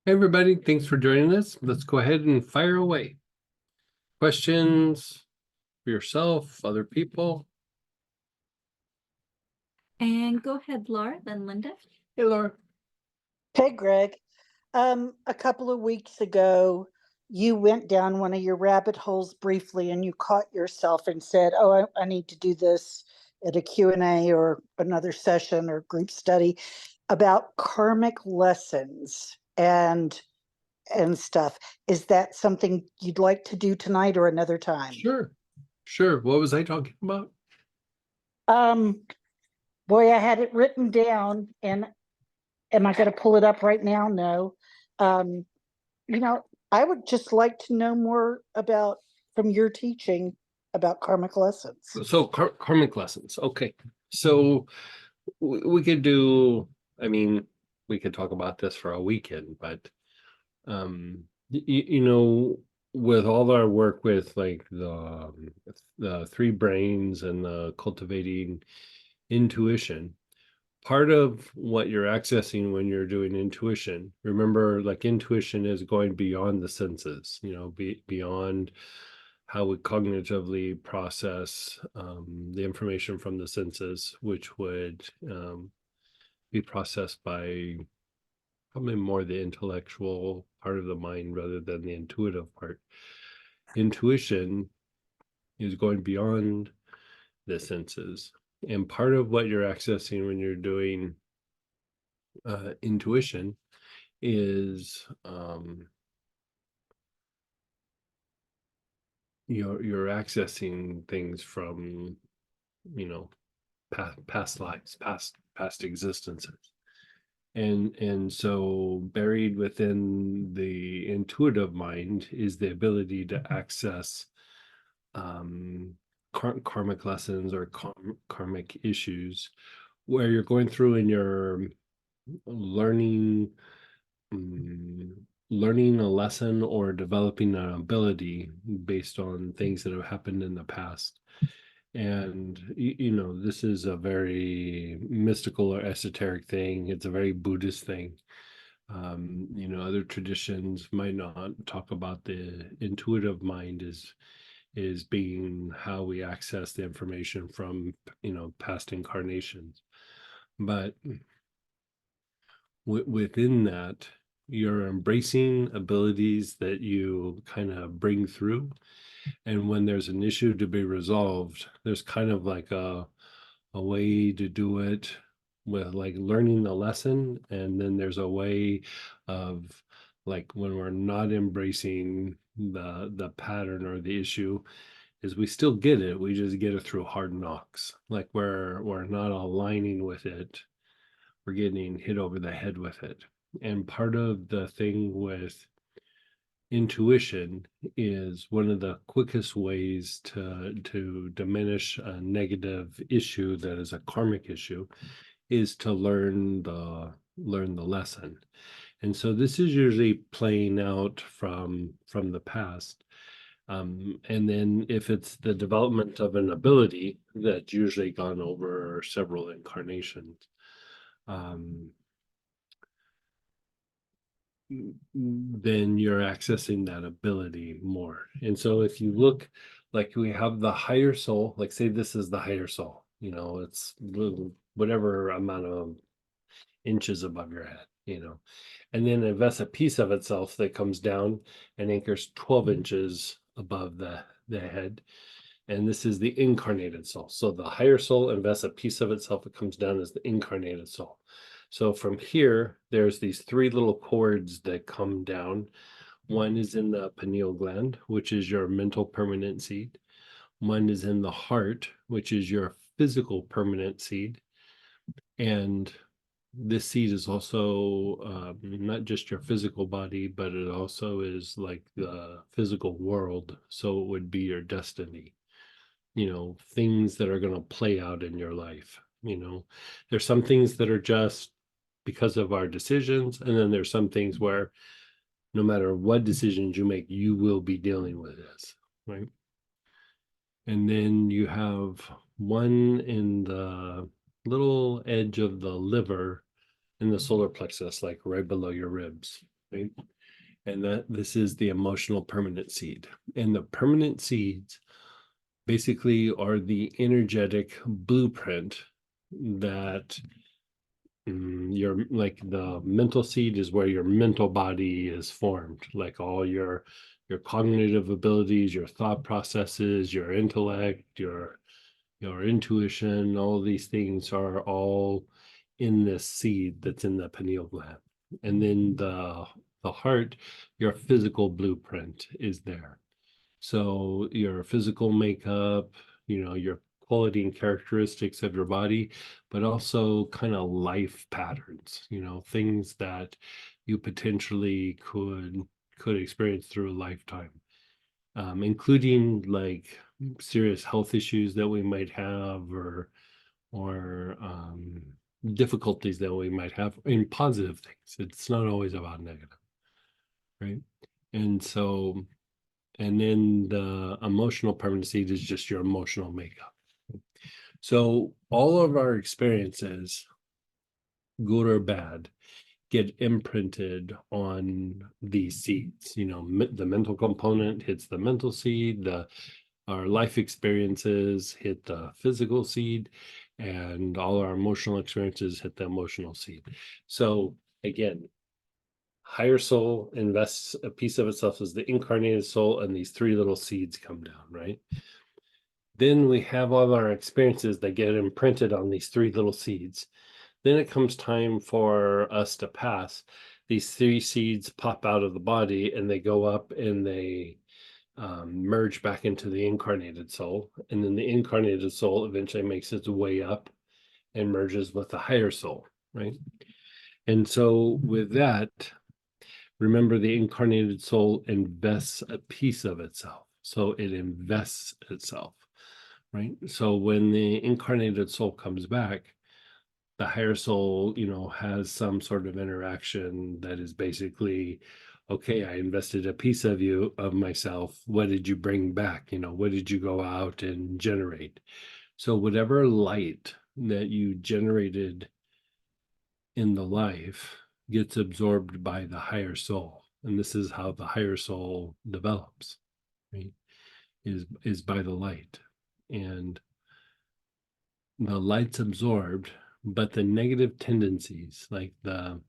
Hey everybody, thanks for joining us. Let's go ahead and fire away. Questions for yourself, other people? And go ahead, Laura, then Linda. Hey Laura. Hey, Greg. A couple of weeks ago, you went down one of your rabbit holes briefly and you caught yourself and said, "Oh, I need to do this at a Q&A or another session or group study about karmic lessons and stuff." Is that something you'd like to do tonight or another time? Sure. What was I talking about? Um, Boy, I had it written down, and am I going to pull it up right now? No. Um, You know, I would just like to know more about from your teaching about karmic lessons. So karmic lessons. Okay. So we could do, I mean, we could talk about this for a weekend, but you know, with all our work with like the three brains and the cultivating intuition, part of what you're accessing when you're doing intuition, remember, like intuition is going beyond the senses, beyond how we cognitively process the information from the senses, which would be processed by probably more the intellectual part of the mind rather than the intuitive part. Intuition is going beyond the senses. And part of what you're accessing when you're doing intuition is you're accessing things from past lives, past existences, and so buried within the intuitive mind is the ability to access karmic lessons or karmic issues where you're going through and you're learning learning a lesson or developing an ability based on things that have happened in the past. And this is a very mystical or esoteric thing. It's a very Buddhist thing. Other traditions might not talk about the intuitive mind is being how we access the information from past incarnations, but within that, you're embracing abilities that you kind of bring through. And when there's an issue to be resolved, there's kind of like a way to do it with like learning the lesson. And then there's a way of like when we're not embracing the pattern or the issue, is we still get it. We just get it through hard knocks. Like we're not aligning with it, we're getting hit over the head with it. And part of the thing with intuition is one of the quickest ways to diminish a negative issue that is a karmic issue is to learn the lesson. And so this is usually playing out from the past. And then if it's the development of an ability that's usually gone over several incarnations, um, then you're accessing that ability more. And so if you look, like we have the higher soul, like say this is the higher soul, it's whatever amount of inches above your head, and then it invests a piece of itself that comes down and anchors 12 inches above the head. And this is the incarnated soul. So the higher soul invests a piece of itself that comes down as the incarnated soul. So from here, there's these three little cords that come down. One is in the pineal gland, which is your mental permanent seed. One is in the heart, which is your physical permanent seed. And this seed is also not just your physical body, but it also is like the physical world. So it would be your destiny, things that are going to play out in your life. There's some things that are just because of our decisions, and then there's some things where no matter what decisions you make, you will be dealing with this, right? And then you have one in the little edge of the liver in the solar plexus, like right below your ribs. right? And that this is the emotional permanent seed. And the permanent seeds basically are the energetic blueprint that your like the mental seed is where your mental body is formed, like all your cognitive abilities, your thought processes, your intellect, your intuition, all these things are all in this seed that's in the pineal gland. And then the heart, your physical blueprint is there. So your physical makeup, your quality and characteristics of your body, but also kind of life patterns, things that you potentially could experience through a lifetime, including like serious health issues that we might have, or difficulties that we might have in positive things. It's not always about negative, right? And so, and then the emotional permanency is just your emotional makeup. So all of our experiences, good or bad, get imprinted on these seeds. The mental component hits the mental seed, our life experiences hit the physical seed, and all our emotional experiences hit the emotional seed. So again, higher soul invests a piece of itself as the incarnated soul, and these three little seeds come down, right? Then we have all our experiences that get imprinted on these three little seeds. Then it comes time for us to pass. These three seeds pop out of the body and they go up and they merge back into the incarnated soul. And then the incarnated soul eventually makes its way up and merges with the higher soul, right? And so with that, remember the incarnated soul invests a piece of itself. So it invests itself, right? So when the incarnated soul comes back, the higher soul, has some sort of interaction that is basically, okay, I invested a piece of you, of myself. What did you bring back? What did you go out and generate? So whatever light that you generated in the life gets absorbed by the higher soul. And this is how the higher soul develops, right? Is by the light. And the light's absorbed, but the negative tendencies, like our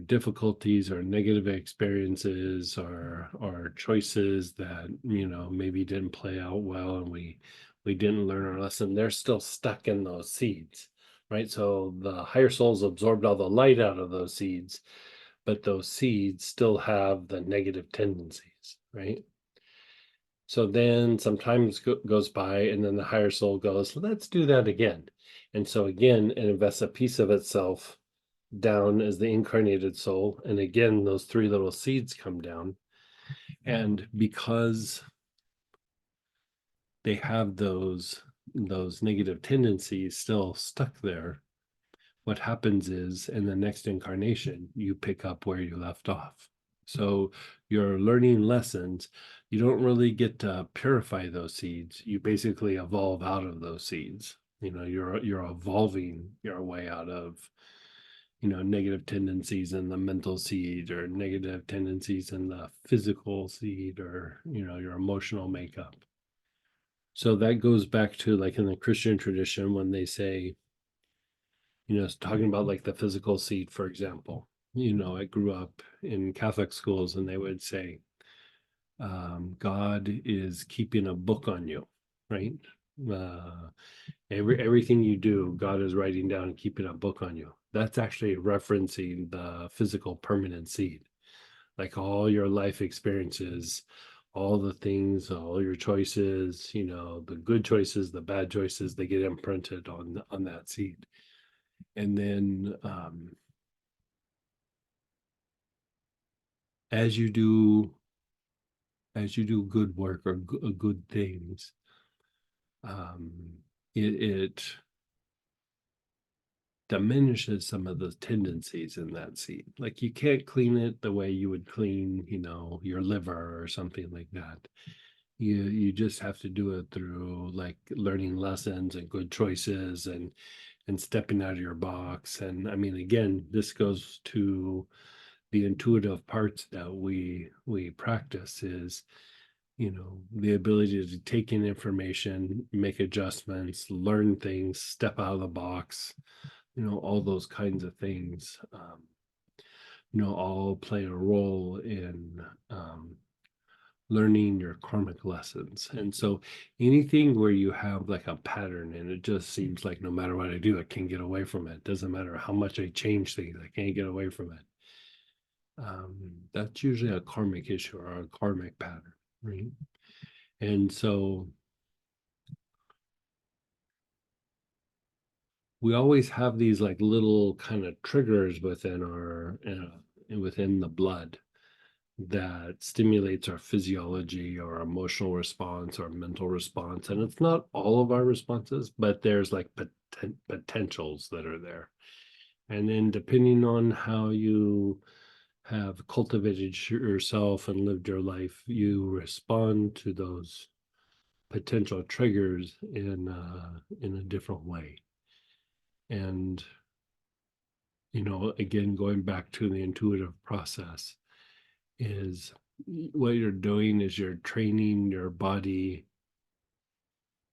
difficulties or negative experiences or choices that maybe didn't play out well, and we didn't learn our lesson, they're still stuck in those seeds, right? So the higher souls absorbed all the light out of those seeds, but those seeds still have the negative tendencies, right? So then sometimes goes by, and then the higher soul goes, let's do that again. And so again, it invests a piece of itself down as the incarnated soul. And again, those three little seeds come down. And because they have those negative tendencies still stuck there, what happens is in the next incarnation, you pick up where you left off. So you're learning lessons. You don't really get to purify those seeds. You basically evolve out of those seeds. You're evolving your way out of negative tendencies in the mental seed, or negative tendencies in the physical seed, or your emotional makeup. So that goes back to, like, in the Christian tradition, when they say, it's talking about like the physical seed, for example. I grew up in Catholic schools, and they would say, God is keeping a book on you, right? Uh, everything you do, God is writing down and keeping a book on you. That's actually referencing the physical permanent seed, like all your life experiences, all the things, all your choices, the good choices, the bad choices, they get imprinted on that seed. And then as you do good work, or good things, um, it diminishes some of the tendencies in that seed. Like, you can't clean it the way you would clean, your liver or something like that. You just have to do it through, like, learning lessons and good choices, and stepping out of your box. And I mean, again, this goes to the intuitive parts that we practice is, the ability to take in information, make adjustments, learn things, step out of the box, all those kinds of things, all play a role in learning your karmic lessons. And so anything where you have like a pattern and it just seems like no matter what I do, I can't get away from it. Doesn't matter how much I change things, I can't get away from it. That's usually a karmic issue or a karmic pattern, right? And so we always have these like little kind of triggers within within the blood that stimulates our physiology or emotional response or mental response. And it's not all of our responses, but there's like potentials that are there. And then depending on how you have cultivated yourself and lived your life, you respond to those potential triggers in a different way. And again, going back to the intuitive process, is what you're doing is you're training your body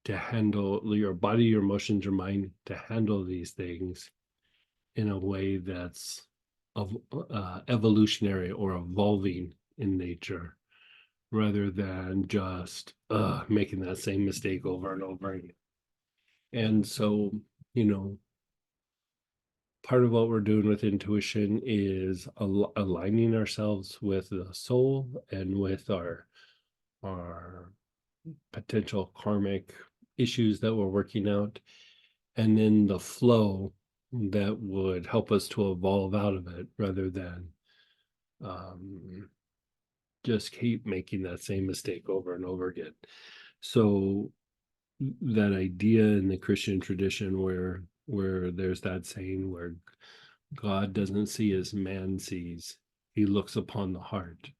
to handle your body, your emotions, your mind to handle these things in a way that's of evolutionary or evolving in nature, rather than just making that same mistake over and over again. And so, part of what we're doing with intuition is aligning ourselves with the soul and with our potential karmic issues that we're working out, and then the flow that would help us to evolve out of it, rather than just keep making that same mistake over and over again. So that idea in the Christian tradition where there's that saying where God doesn't see as man sees, he looks upon the heart,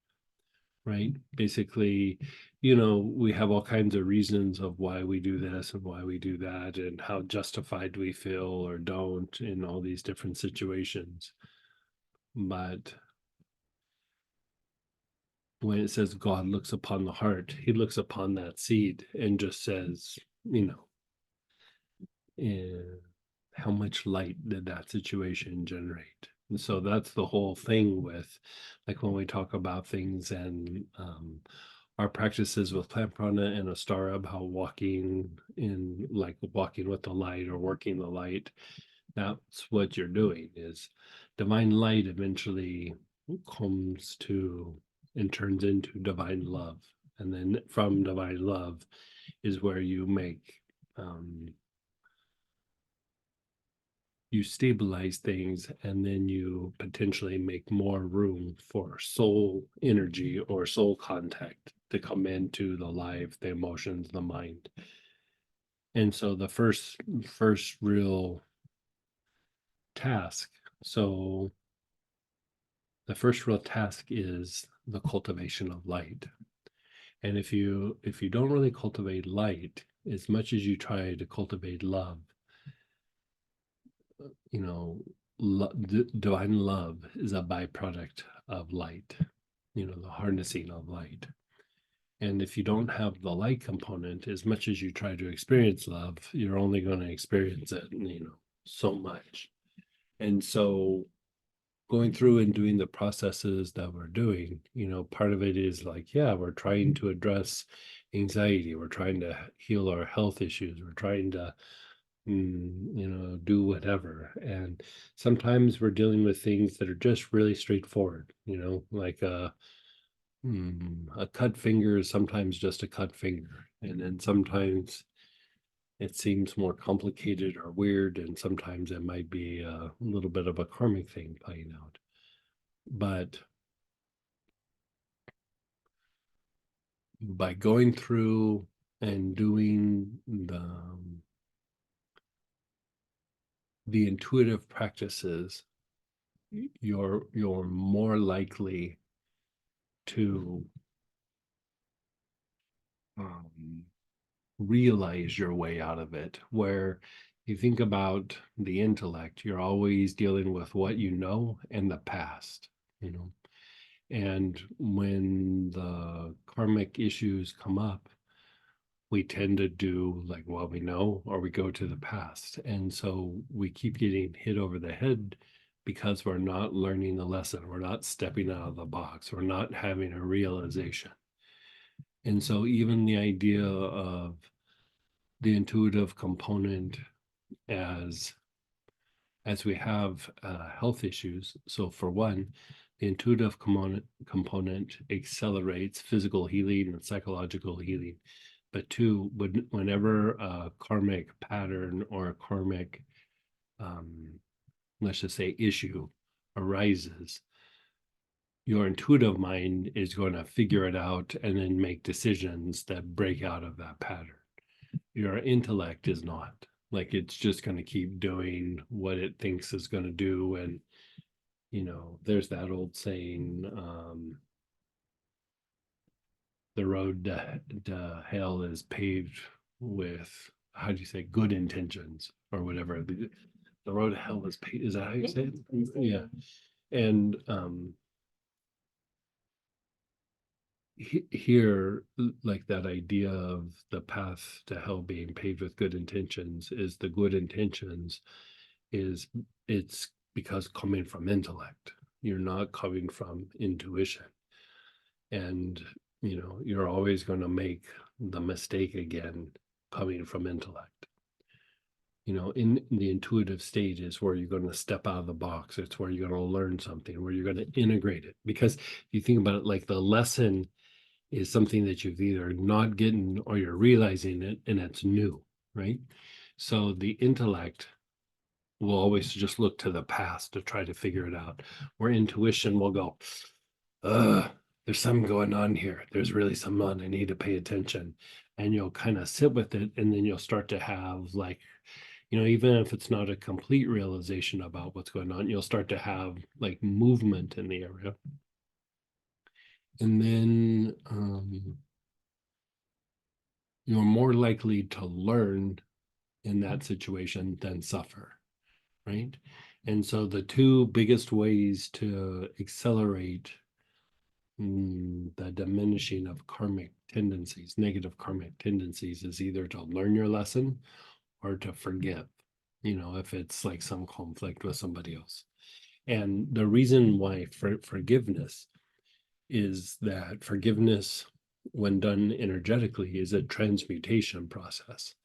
right? Basically, we have all kinds of reasons of why we do this and why we do that and how justified we feel or don't in all these different situations. But when it says God looks upon the heart, he looks upon that seed and just says, how much light did that situation generate? And so that's the whole thing with, like, when we talk about things and our practices with plant prana and Astarab, how walking with the light or working the light, that's what you're doing. Is divine light eventually comes to and turns into divine love, and then from divine love is where you make you stabilize things, and then you potentially make more room for soul energy or soul contact to come into the life, the emotions, the mind. And so the first real task, so the first real task is the cultivation of light. And if you don't really cultivate light as much as you try to cultivate love, divine love is a byproduct of light, the harnessing of light. And if you don't have the light component, as much as you try to experience love, you're only going to experience it, so much. And so going through and doing the processes that we're doing, part of it is like, yeah, we're trying to address anxiety, we're trying to heal our health issues, we're trying to do whatever. And sometimes we're dealing with things that are just really straightforward, like a cut finger is sometimes just a cut finger. And then sometimes it seems more complicated or weird, and sometimes it might be a little bit of a karmic thing playing out. But by going through and doing the intuitive practices, you're more likely to realize your way out of it. Where you think about the intellect, you're always dealing with what you know and the past. you know. And when the karmic issues come up, we tend to do like what we know, or we go to the past. And so we keep getting hit over the head because we're not learning the lesson. We're not stepping out of the box. We're not having a realization. And so even the idea of the intuitive component as we have health issues. So for one, the intuitive component accelerates physical healing and psychological healing. But two, whenever a karmic pattern or a karmic, let's just say, issue arises, your intuitive mind is going to figure it out and then make decisions that break out of that pattern. Your intellect is not. Like, it's just going to keep doing what it thinks is going to do. And, there's that old saying, the road to hell is paved with, how do you say, good intentions or whatever. The road to hell is paved. Is that how you say it? Yeah. And here, like, that idea of the path to hell being paved with good intentions, is the good intentions is, it's because coming from intellect. You're not coming from intuition. And you're always going to make the mistake again coming from intellect. In the intuitive stage is where you're going to step out of the box. It's where you're going to learn something, where you're going to integrate it. Because if you think about it, like, the lesson is something that you've either not getting or you're realizing it, and it's new, right? So the intellect will always just look to the past to try to figure it out, where intuition will go, there's something going on here. There's really something on. I need to pay attention. And you'll kind of sit with it, and then you'll start to have, like, even if it's not a complete realization about what's going on, you'll start to have like movement in the area. And then you're more likely to learn in that situation than suffer, right? And so the two biggest ways to accelerate the diminishing of karmic tendencies, negative karmic tendencies, is either to learn your lesson or to forgive, if it's like some conflict with somebody else. And the reason why forgiveness is that forgiveness, when done energetically, is a transmutation process.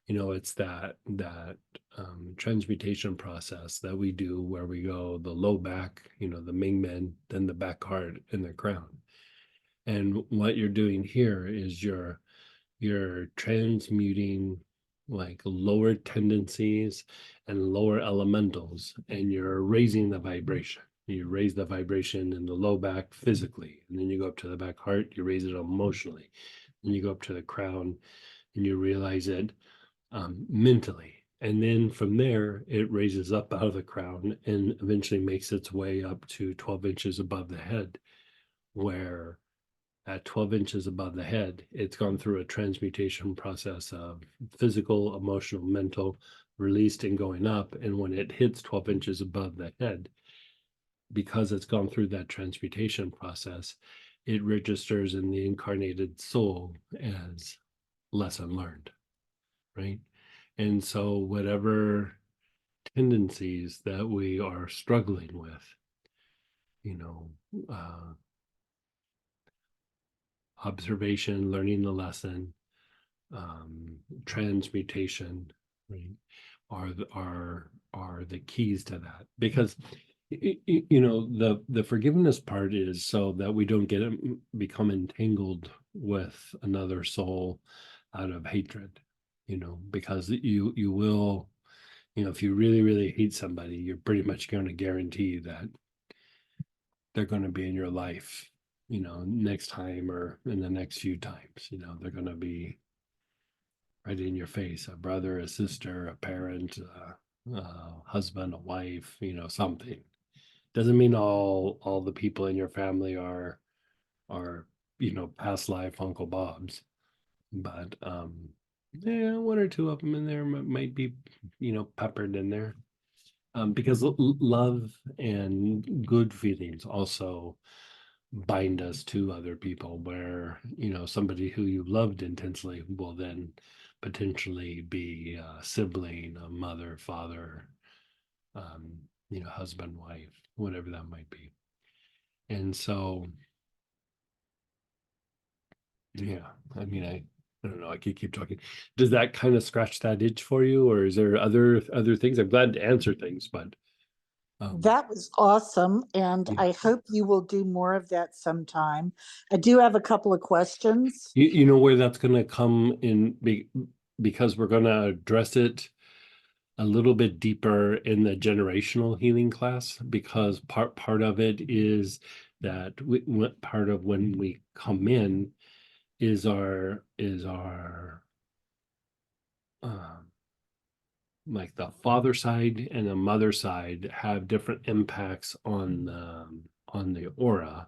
It's that transmutation process that we do, where we go the low back, the Mingmen, then the back heart, and the crown. And what you're doing here is you're transmuting like lower tendencies and lower elementals, and you're raising the vibration. You raise the vibration in the low back physically, and then you go up to the back heart, you raise it emotionally, and you go up to the crown and you realize it mentally. And then from there, it raises up out of the crown and eventually makes its way up to 12 inches above the head, where at 12 inches above the head, it's gone through a transmutation process of physical, emotional, mental, released and going up. And when it hits 12 inches above the head, because it's gone through that transmutation process, it registers in the incarnated soul as lesson learned, right? And so whatever tendencies that we are struggling with, observation, learning the lesson, transmutation, right, are the keys to that. Because the forgiveness part is so that we don't become entangled with another soul out of hatred, because you will, if you really, really hate somebody, you're pretty much going to guarantee that they're going to be in your life, next time or in the next few times. They're going to be right in your face, a brother, a sister, a parent, a husband, a wife, something. Doesn't mean all the people in your family are past life Uncle Bob's, but yeah, one or two of them in there might be peppered in there. Because love and good feelings also bind us to other people, where somebody who you loved intensely will then potentially be a sibling, a mother, father, um, husband, wife, whatever that might be. And so, yeah, I mean, I don't know, I could keep talking. Does that kind of scratch that itch for you, or is there other things? I'm glad to answer things, but That was awesome, and yeah. I hope you will do more of that sometime. I do have a couple of questions. You know where that's going to come in, because we're going to address it a little bit deeper in the generational healing class, because part of it is that part of when we come in is our um, like the father side and the mother side have different impacts on the aura.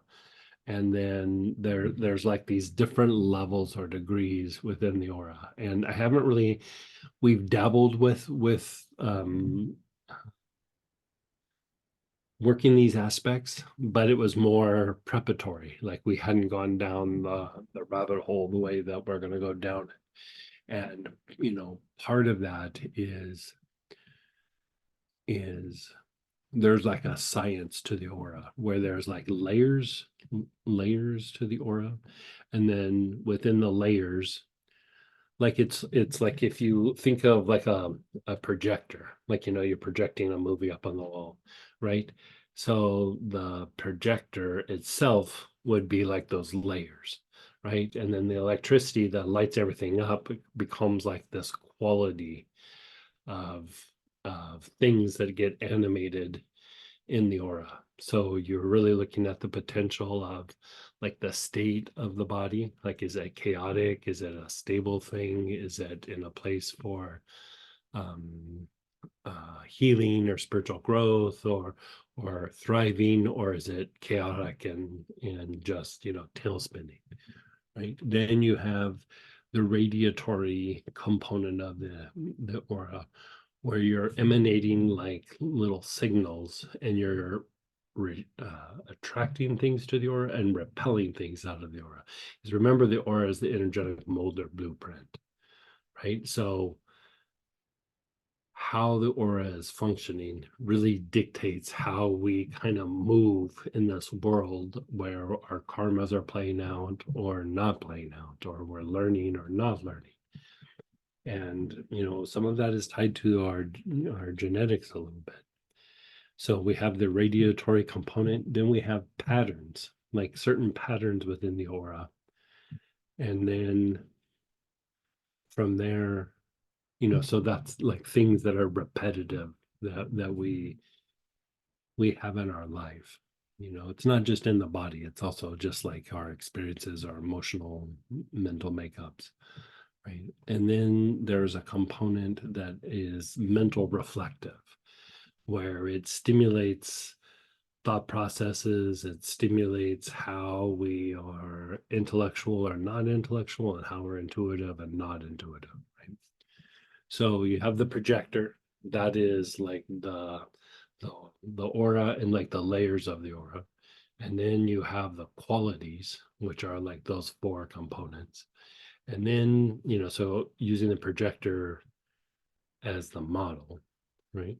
And then there's like these different levels or degrees within the aura. And I haven't really, we've dabbled with working these aspects, but it was more preparatory. Like we hadn't gone down the rabbit hole the way that we're going to go down. And part of that is there's like a science to the aura, where there's like layers to the aura. And then within the layers, like it's like if you think of like a projector, like you're projecting a movie up on the wall, right? So the projector itself would be like those layers, right? And then the electricity that lights everything up becomes like this quality of things that get animated in the aura. So you're really looking at the potential of like the state of the body. Like, is it chaotic? Is it a stable thing? Is it in a place for um, healing or spiritual growth, or thriving, or is it chaotic and just tail spinning? Right. Then you have the radiatory component of the aura, where you're emanating like little signals, and you're attracting things to the aura and repelling things out of the aura. Because remember, the aura is the energetic mold or blueprint, right? So how the aura is functioning really dictates how we kind of move in this world, where our karmas are playing out or not playing out, or we're learning or not learning. And some of that is tied to our genetics a little bit. So we have the radiatory component, then we have patterns, like certain patterns within the aura. And then from there, so that's like things that are repetitive, that we have in our life. It's not just in the body, it's also just like our experiences, our emotional, mental makeups, right? And then there's a component that is mental reflective, where it stimulates thought processes, it stimulates how we are intellectual or not intellectual, and how we're intuitive and not intuitive, right? So you have the projector, that is like the, the aura and like the layers of the aura. And then you have the qualities, which are like those four components. And then, so using the projector as the model, right?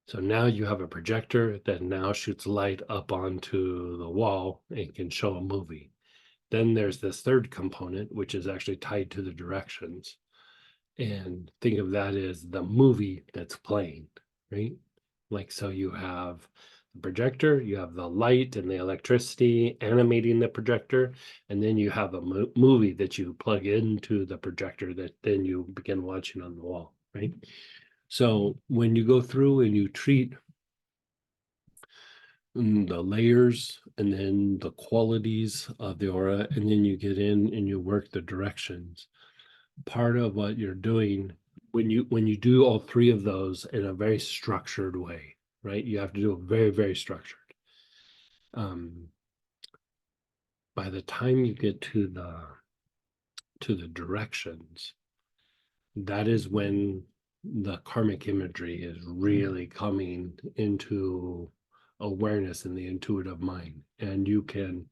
So now you have a projector that now shoots light up onto the wall and can show a movie. Then there's this third component, which is actually tied to the directions. And think of that as the movie that's playing, right? Like, so you have the projector, you have the light and the electricity animating the projector, and then you have a movie that you plug into the projector that then you begin watching on the wall, right? So when you go through and you treat the layers and then the qualities of the aura, and then you get in and you work the directions, part of what you're doing when you do all three of those in a very structured way, right? You have to do it very, very structured. um by the time you get to the directions, that is when the karmic imagery is really coming into awareness in the intuitive mind, and you can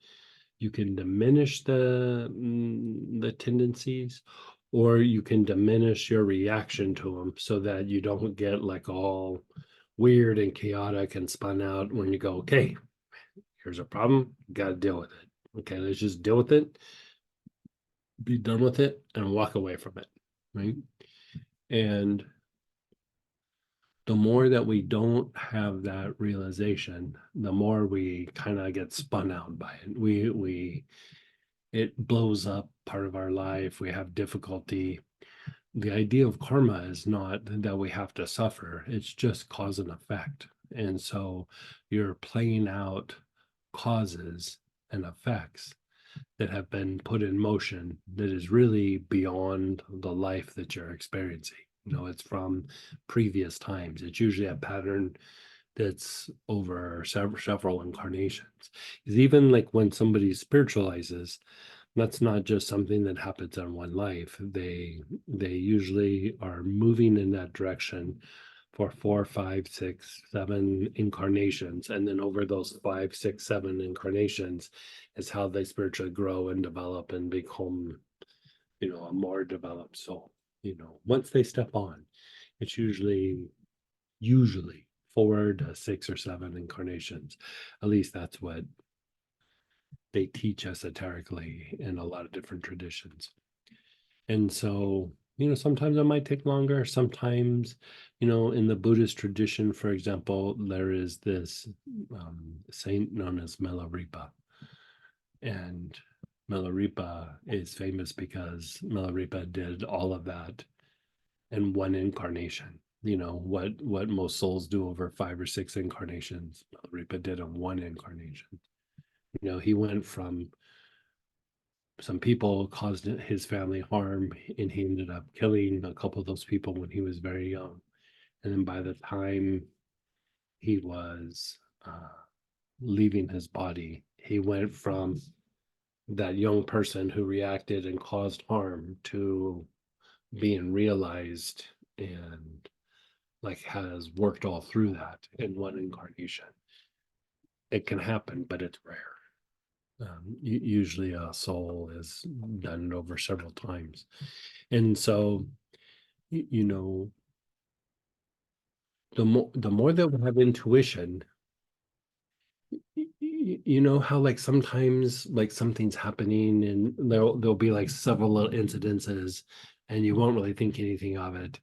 diminish the tendencies, or you can diminish your reaction to them so that you don't get like all weird and chaotic and spun out when you go, okay, here's a problem, got to deal with it. Okay, let's just deal with it, be done with it, and walk away from it, right? And the more that we don't have that realization, the more we kind of get spun out by it. We it blows up part of our life. We have difficulty. The idea of karma is not that we have to suffer, it's just cause and effect. And so you're playing out causes and effects that have been put in motion that is really beyond the life that you're experiencing. You know, it's from previous times. It's usually a pattern that's over several incarnations. Is even like when somebody spiritualizes, that's not just something that happens in one life. They usually are moving in that direction for 4, 5, 6, 7 incarnations, and then over those 5, 6, 7 incarnations is how they spiritually grow and develop and become, you know, a more developed soul. You know, once they step on, it's usually 4 to 6 or 7 incarnations. At least that's what they teach esoterically in a lot of different traditions. And so, you know, sometimes it might take longer. Sometimes, you know, in the Buddhist tradition, for example, there is this saint known as Milarepa. And Milarepa is famous because Milarepa did all of that in one incarnation. You know, what most souls do over 5 or 6 incarnations, Milarepa did in one incarnation. You know, he went from some people caused his family harm, and he ended up killing a couple of those people when he was very young. And then by the time he was leaving his body, he went from that young person who reacted and caused harm to being realized, and like has worked all through that in one incarnation. It can happen, but it's rare. Usually a soul is done it over several times. And so, you know, the more that we have intuition, you know how like sometimes like something's happening and there'll be like several little incidences and you won't really think anything of it.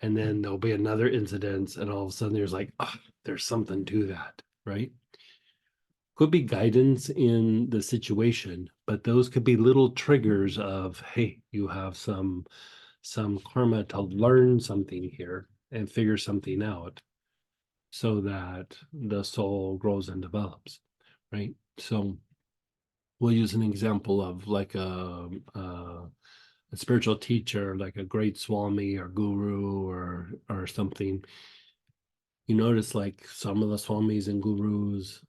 And then there'll be another incident and all of a sudden there's like, oh, there's something to that, right? Could be guidance in the situation, but those could be little triggers of, hey, you have some karma to learn something here and figure something out so that the soul grows and develops, right? So we'll use an example of like a spiritual teacher, like a great swami or guru or something. You notice like some of the swamis and gurus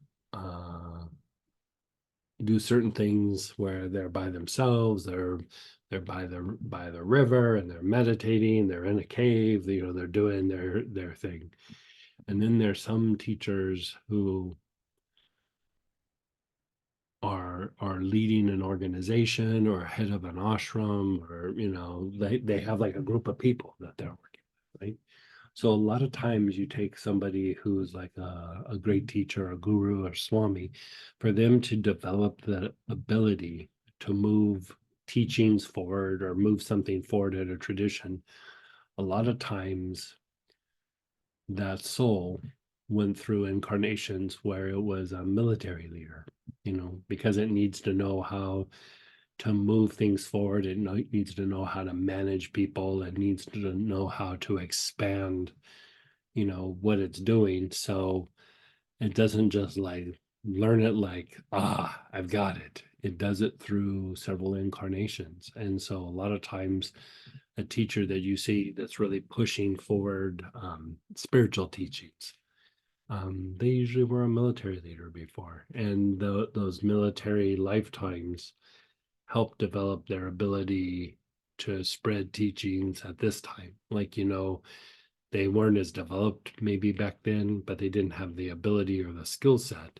do certain things where they're by themselves, they're by the river and they're meditating, they're in a cave, you know, they're doing their thing. And then there's some teachers who are leading an organization or head of an ashram, or you know, they have like a group of people that they're working with, right? So a lot of times you take somebody who's like a great teacher, a guru or swami, for them to develop the ability to move teachings forward or move something forward in a tradition. A lot of times that soul went through incarnations where it was a military leader, you know, because it needs to know how to move things forward. It needs to know how to manage people. It needs to know how to expand, you know, what it's doing. So it doesn't just like learn it like, I've got it. It does it through several incarnations. And so a lot of times a teacher that you see that's really pushing forward spiritual teachings, they usually were a military leader before. And those military lifetimes help develop their ability to spread teachings at this time. Like, you know, they weren't as developed maybe back then, but they didn't have the ability or the skill set.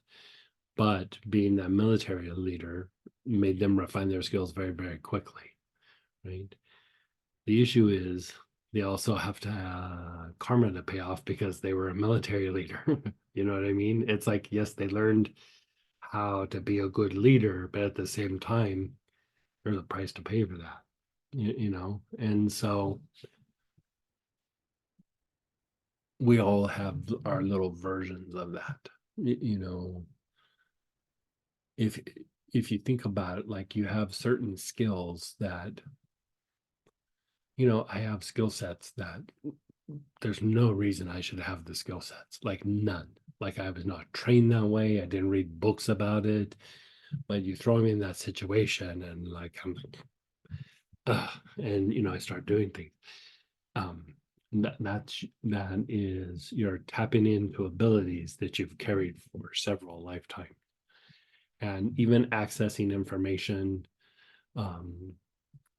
But being that military leader made them refine their skills very, very quickly, right? The issue is they also have to karma to pay off because they were a military leader. You know what I mean? It's like, yes, they learned how to be a good leader, but at the same time, there's a price to pay for that. You know, and so we all have our little versions of that. You know, if if you think about it, like you have certain skills that, you know, I have skill sets that there's no reason I should have the skill sets, like none. Like I was not trained that way. I didn't read books about it. But you throw me in that situation, and like I'm, and you know, I start doing things. Um, that is you're tapping into abilities that you've carried for several lifetimes, and even accessing information. Um,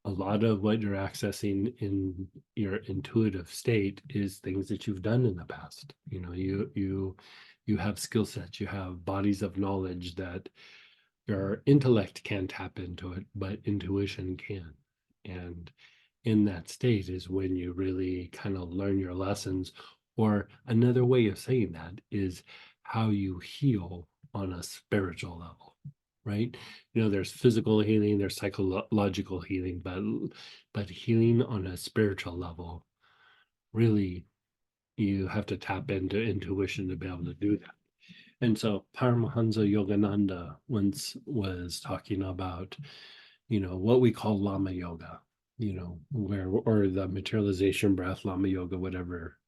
a lot of what you're accessing in your intuitive state is things that you've done in the past. You know, you have skill sets, you have bodies of knowledge that your intellect can tap into it, but intuition can. And in that state is when you really kind of learn your lessons. Or another way of saying that is how you heal on a spiritual level, right? You know, there's physical healing, there's psychological healing, but healing on a spiritual level, really, you have to tap into intuition to be able to do that. And so Paramahansa Yogananda once was talking about, you know, what we call Lama Yoga, you know, where or the materialization breath, Lama Yoga, whatever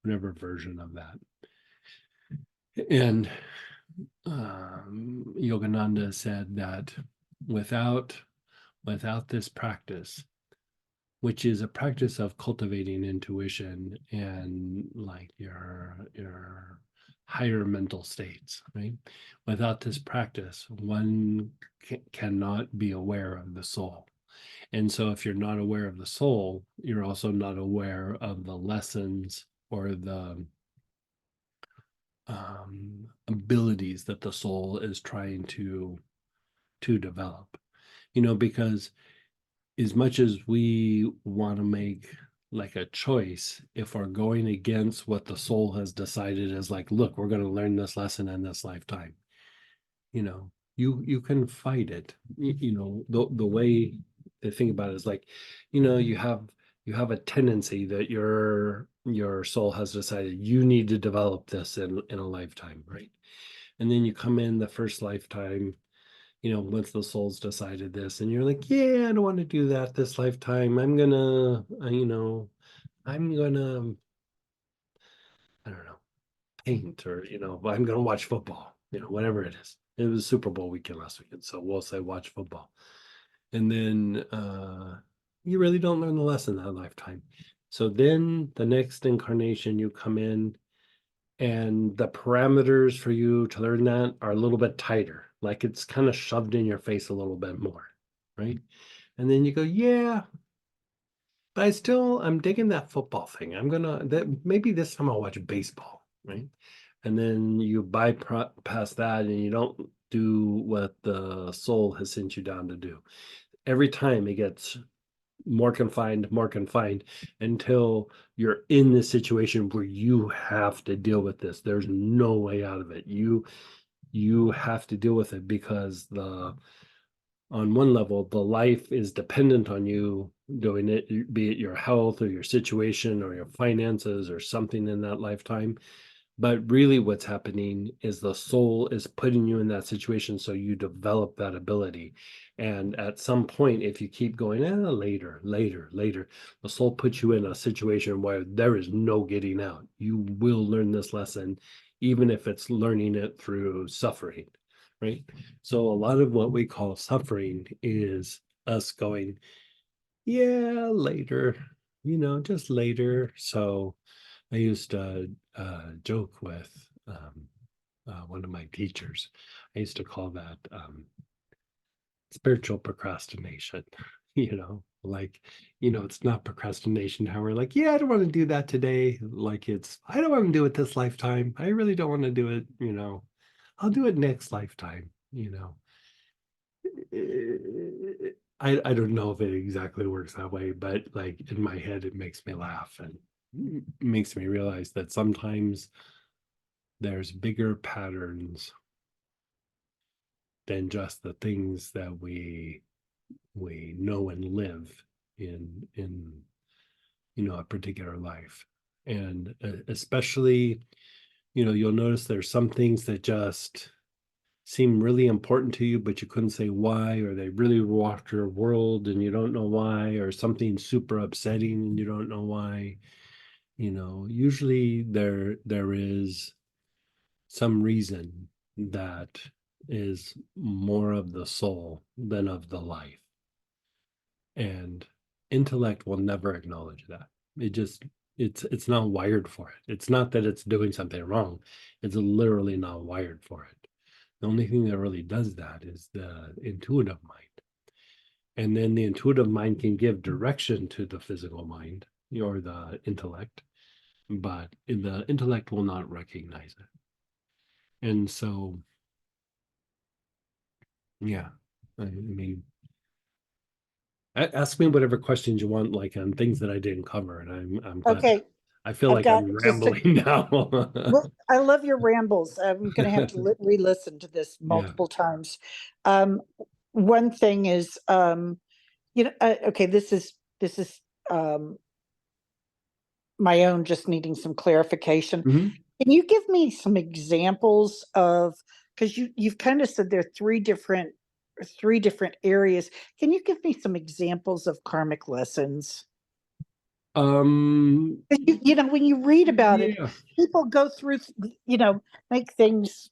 version of that. And Yogananda said that without this practice, which is a practice of cultivating intuition and like your higher mental states, right? Without this practice, one cannot be aware of the soul. And so if you're not aware of the soul, you're also not aware of the lessons or the abilities that the soul is trying to develop. You know, because as much as we want to make like a choice, if we're going against what the soul has decided is like, look, we're going to learn this lesson in this lifetime, you know, you can fight it. You know, the way to think about it is like, you know, you have a tendency that your soul has decided you need to develop this in a lifetime, right? And then you come in the first lifetime, you know, once the soul's decided this, and you're like, yeah, I don't want to do that this lifetime. I'm gonna, you know, I'm gonna, I don't know, paint, or, you know, I'm gonna watch football, you know, whatever it is. It was Super Bowl weekend last weekend, so we'll say watch football. And then you really don't learn the lesson that lifetime. So then the next incarnation you come in, and the parameters for you to learn that are a little bit tighter, like it's kind of shoved in your face a little bit more, right? And then you go, yeah, but I'm digging that football thing. I'm gonna that maybe this time I'll watch baseball, right? And then you bypass that and you don't do what the soul has sent you down to do. Every time it gets more confined until you're in this situation where you have to deal with this. There's no way out of it. You have to deal with it because the on one level, the life is dependent on you doing it, be it your health or your situation or your finances or something in that lifetime. But really, what's happening is the soul is putting you in that situation so you develop that ability. And at some point, if you keep going, later, the soul puts you in a situation where there is no getting out. You will learn this lesson, even if it's learning it through suffering, right? So a lot of what we call suffering is us going, yeah, later, you know, just later. So I used to joke with one of my teachers. I used to call that spiritual procrastination. like, it's not procrastination, how we're like, yeah, I don't want to do that today. Like I don't want to do it this lifetime. I really don't want to do it, I'll do it next lifetime. I don't know if it exactly works that way, but like in my head, it makes me laugh and makes me realize that sometimes there's bigger patterns than just the things that we know and live in a particular life. And especially, you'll notice there's some things that just seem really important to you, but you couldn't say why, or they really rocked your world and you don't know why, or something super upsetting and you don't know why. Usually there is some reason that is more of the soul than of the life. And intellect will never acknowledge that. It just it's not wired for it. It's not that it's doing something wrong. It's literally not wired for it. The only thing that really does that is the intuitive mind. And then the intuitive mind can give direction to the physical mind or the intellect, but the intellect will not recognize it. And so, yeah, I mean, ask me whatever questions you want, like on things that I didn't cover, and I'm glad. Okay, I feel I've like got I'm just a. rambling now. Well, I love your rambles. I'm going to have to re-listen to this Yeah. multiple times. Um, one thing is, okay, this is um, my own just needing some clarification. Mhm. Can you give me some examples of, because you've kind of said there are three different areas. Can you give me some examples of karmic lessons? Um. 'Cause when you read about it, Yeah. people go through, make things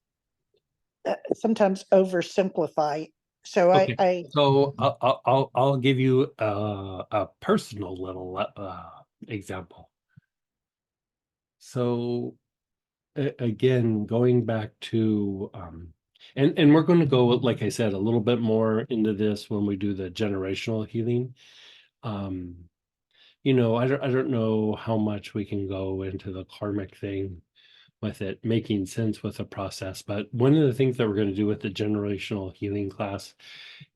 sometimes oversimplify. So I, Okay. I So I'll give you a personal little example. So again, going back to and we're going to go, like I said, a little bit more into this when we do the generational healing. Um, I don't know how much we can go into the karmic thing with it making sense with the process, but one of the things that we're going to do with the generational healing class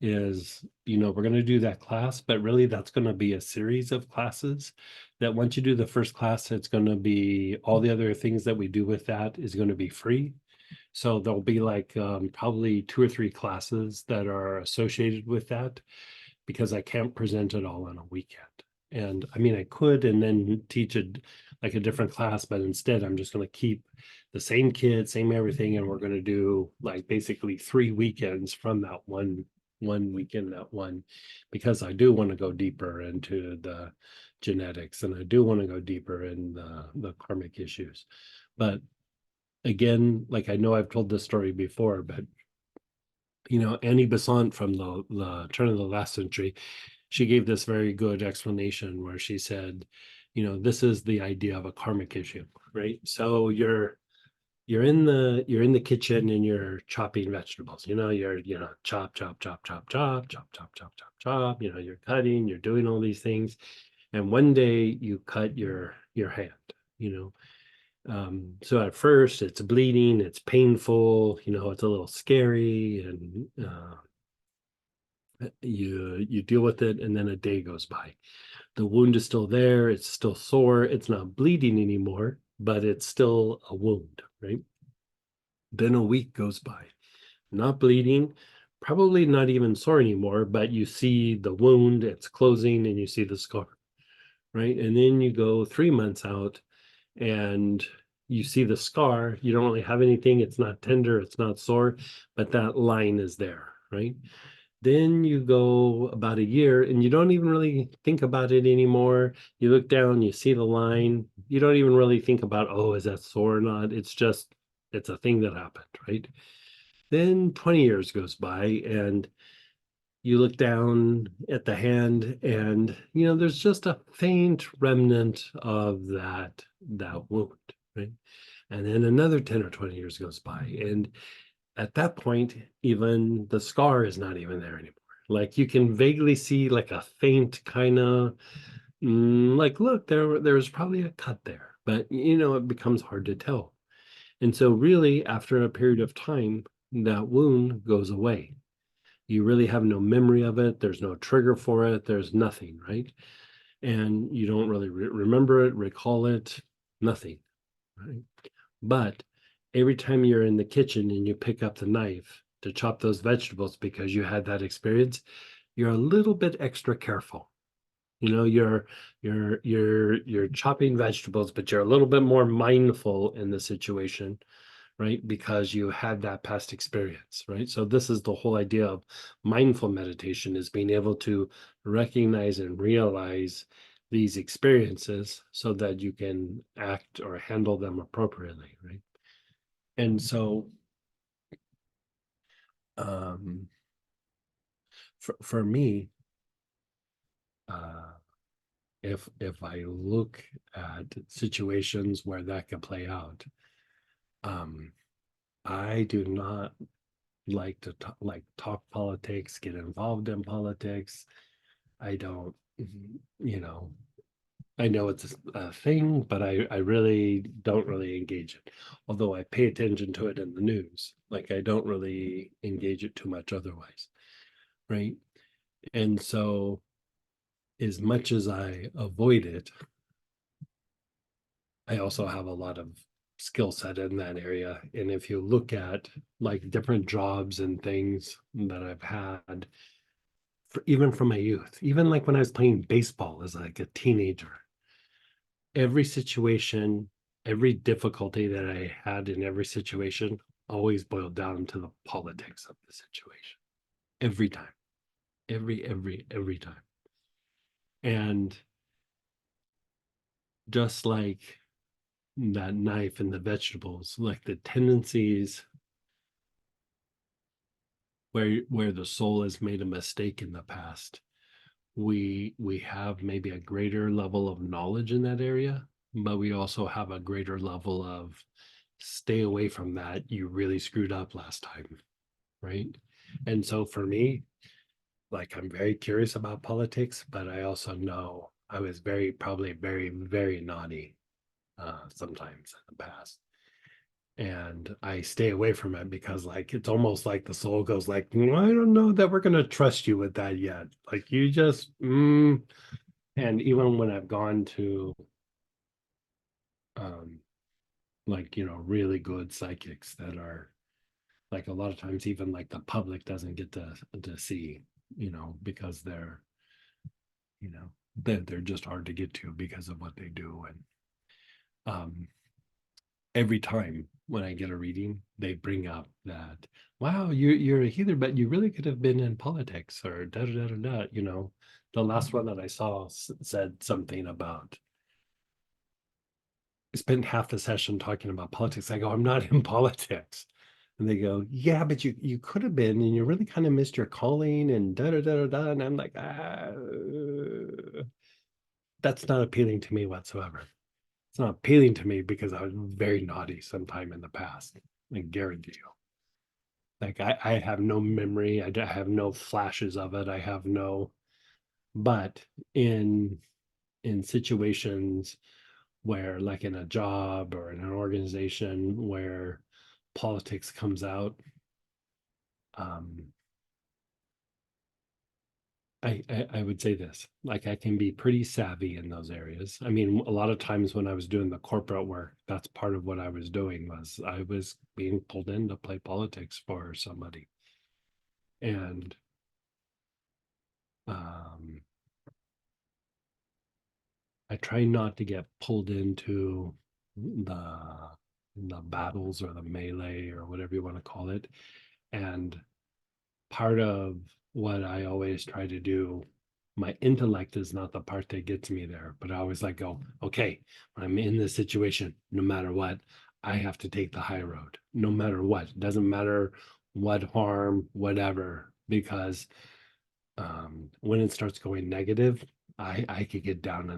is, we're going to do that class, but really that's going to be a series of classes that once you do the first class, it's going to be all the other things that we do with that is going to be free. So there'll be like probably 2 or 3 classes that are associated with that because I can't present it all on a weekend. And I mean, I could and then teach like a different class, but instead I'm just going to keep the same kids, same everything, and we're going to do like basically 3 weekends from that one weekend, that one, because I do want to go deeper into the genetics and I do want to go deeper in the karmic issues. But again, like I know I've told this story before, but Annie Besant from the turn of the last century, she gave this very good explanation where she said, this is the idea of a karmic issue, right? So you're in the kitchen and you're chopping vegetables. You're chop chop chop chop chop chop chop chop chop chop. You're cutting, you're doing all these things, and one day you cut your hand. You know, so at first it's bleeding, it's painful. It's a little scary, and you deal with it, and then a day goes by. The wound is still there, it's still sore, it's not bleeding anymore, but it's still a wound, right? Then a week goes by, not bleeding, probably not even sore anymore, but you see the wound, it's closing, and you see the scar, right? And then you go 3 months out and you see the scar, you don't really have anything, it's not tender, it's not sore, but that line is there, right? Then you go about a year and you don't even really think about it anymore. You look down, you see the line. You don't even really think about, oh, is that sore or not? It's a thing that happened, right? Then 20 years goes by and you look down at the hand and, there's just a faint remnant of that wound, right? And then another 10 or 20 years goes by. And at that point, even the scar is not even there anymore. Like you can vaguely see like a faint kind of like, look, there's probably a cut there, but it becomes hard to tell. And so really after a period of time, that wound goes away. You really have no memory of it. There's no trigger for it. There's nothing, right? And you don't really remember it, recall it, nothing, right? But every time you're in the kitchen and you pick up the knife to chop those vegetables because you had that experience, you're a little bit extra careful. You're chopping vegetables, but you're a little bit more mindful in the situation, right? Because you had that past experience, right? So this is the whole idea of mindful meditation, is being able to recognize and realize these experiences so that you can act or handle them appropriately, right? And so um for me, uh if I look at situations where that could play out, um I do not like to talk politics, get involved in politics. I don't, you know, I know it's a thing, but I really don't really engage it. Although I pay attention to it in the news, like I don't really engage it too much otherwise, right? And so, as much as I avoid it, I also have a lot of skill set in that area. And if you look at like different jobs and things that I've had, even from my youth, even like when I was playing baseball as like a teenager, every situation, every difficulty that I had in every situation always boiled down to the politics of the situation. Every time, every time. And just like that knife and the vegetables, like the tendencies where the soul has made a mistake in the past, we have maybe a greater level of knowledge in that area, but we also have a greater level of stay away from that. You really screwed up last time, right? And so for me, like I'm very curious about politics, but I also know I was probably very naughty sometimes in the past. And I stay away from it because like it's almost like the soul goes like, "Mm, I don't know that we're gonna trust you with that yet. Like you just And even when I've gone to um like really good psychics that are like, a lot of times even like the public doesn't get to see, because they're just hard to get to because of what they do. And um every time when I get a reading, they bring up that, wow, you're a healer, but you really could have been in politics or da da da da da. The last one that I saw said something about, I spent half the session talking about politics. I go, I'm not in politics. And they go, yeah, but you could have been, and you really kind of missed your calling and da da da da da. And I'm like, that's not appealing to me whatsoever. It's not appealing to me because I was very naughty sometime in the past. I guarantee you. Like I have no memory. I have no flashes of it. I have no, but in situations where like in a job or in an organization where politics comes out, um I would say this, like I can be pretty savvy in those areas. I mean, a lot of times when I was doing the corporate work, that's part of what I was doing, was I was being pulled in to play politics for somebody. And um I try not to get pulled into the the battles or the melee or whatever you want to call it. And part of what I always try to do, my intellect is not the part that gets me there, but I always like go, okay, when I'm in this situation, no matter what, I have to take the high road, no matter what. It doesn't matter what harm, whatever, because when it starts going negative, I could get down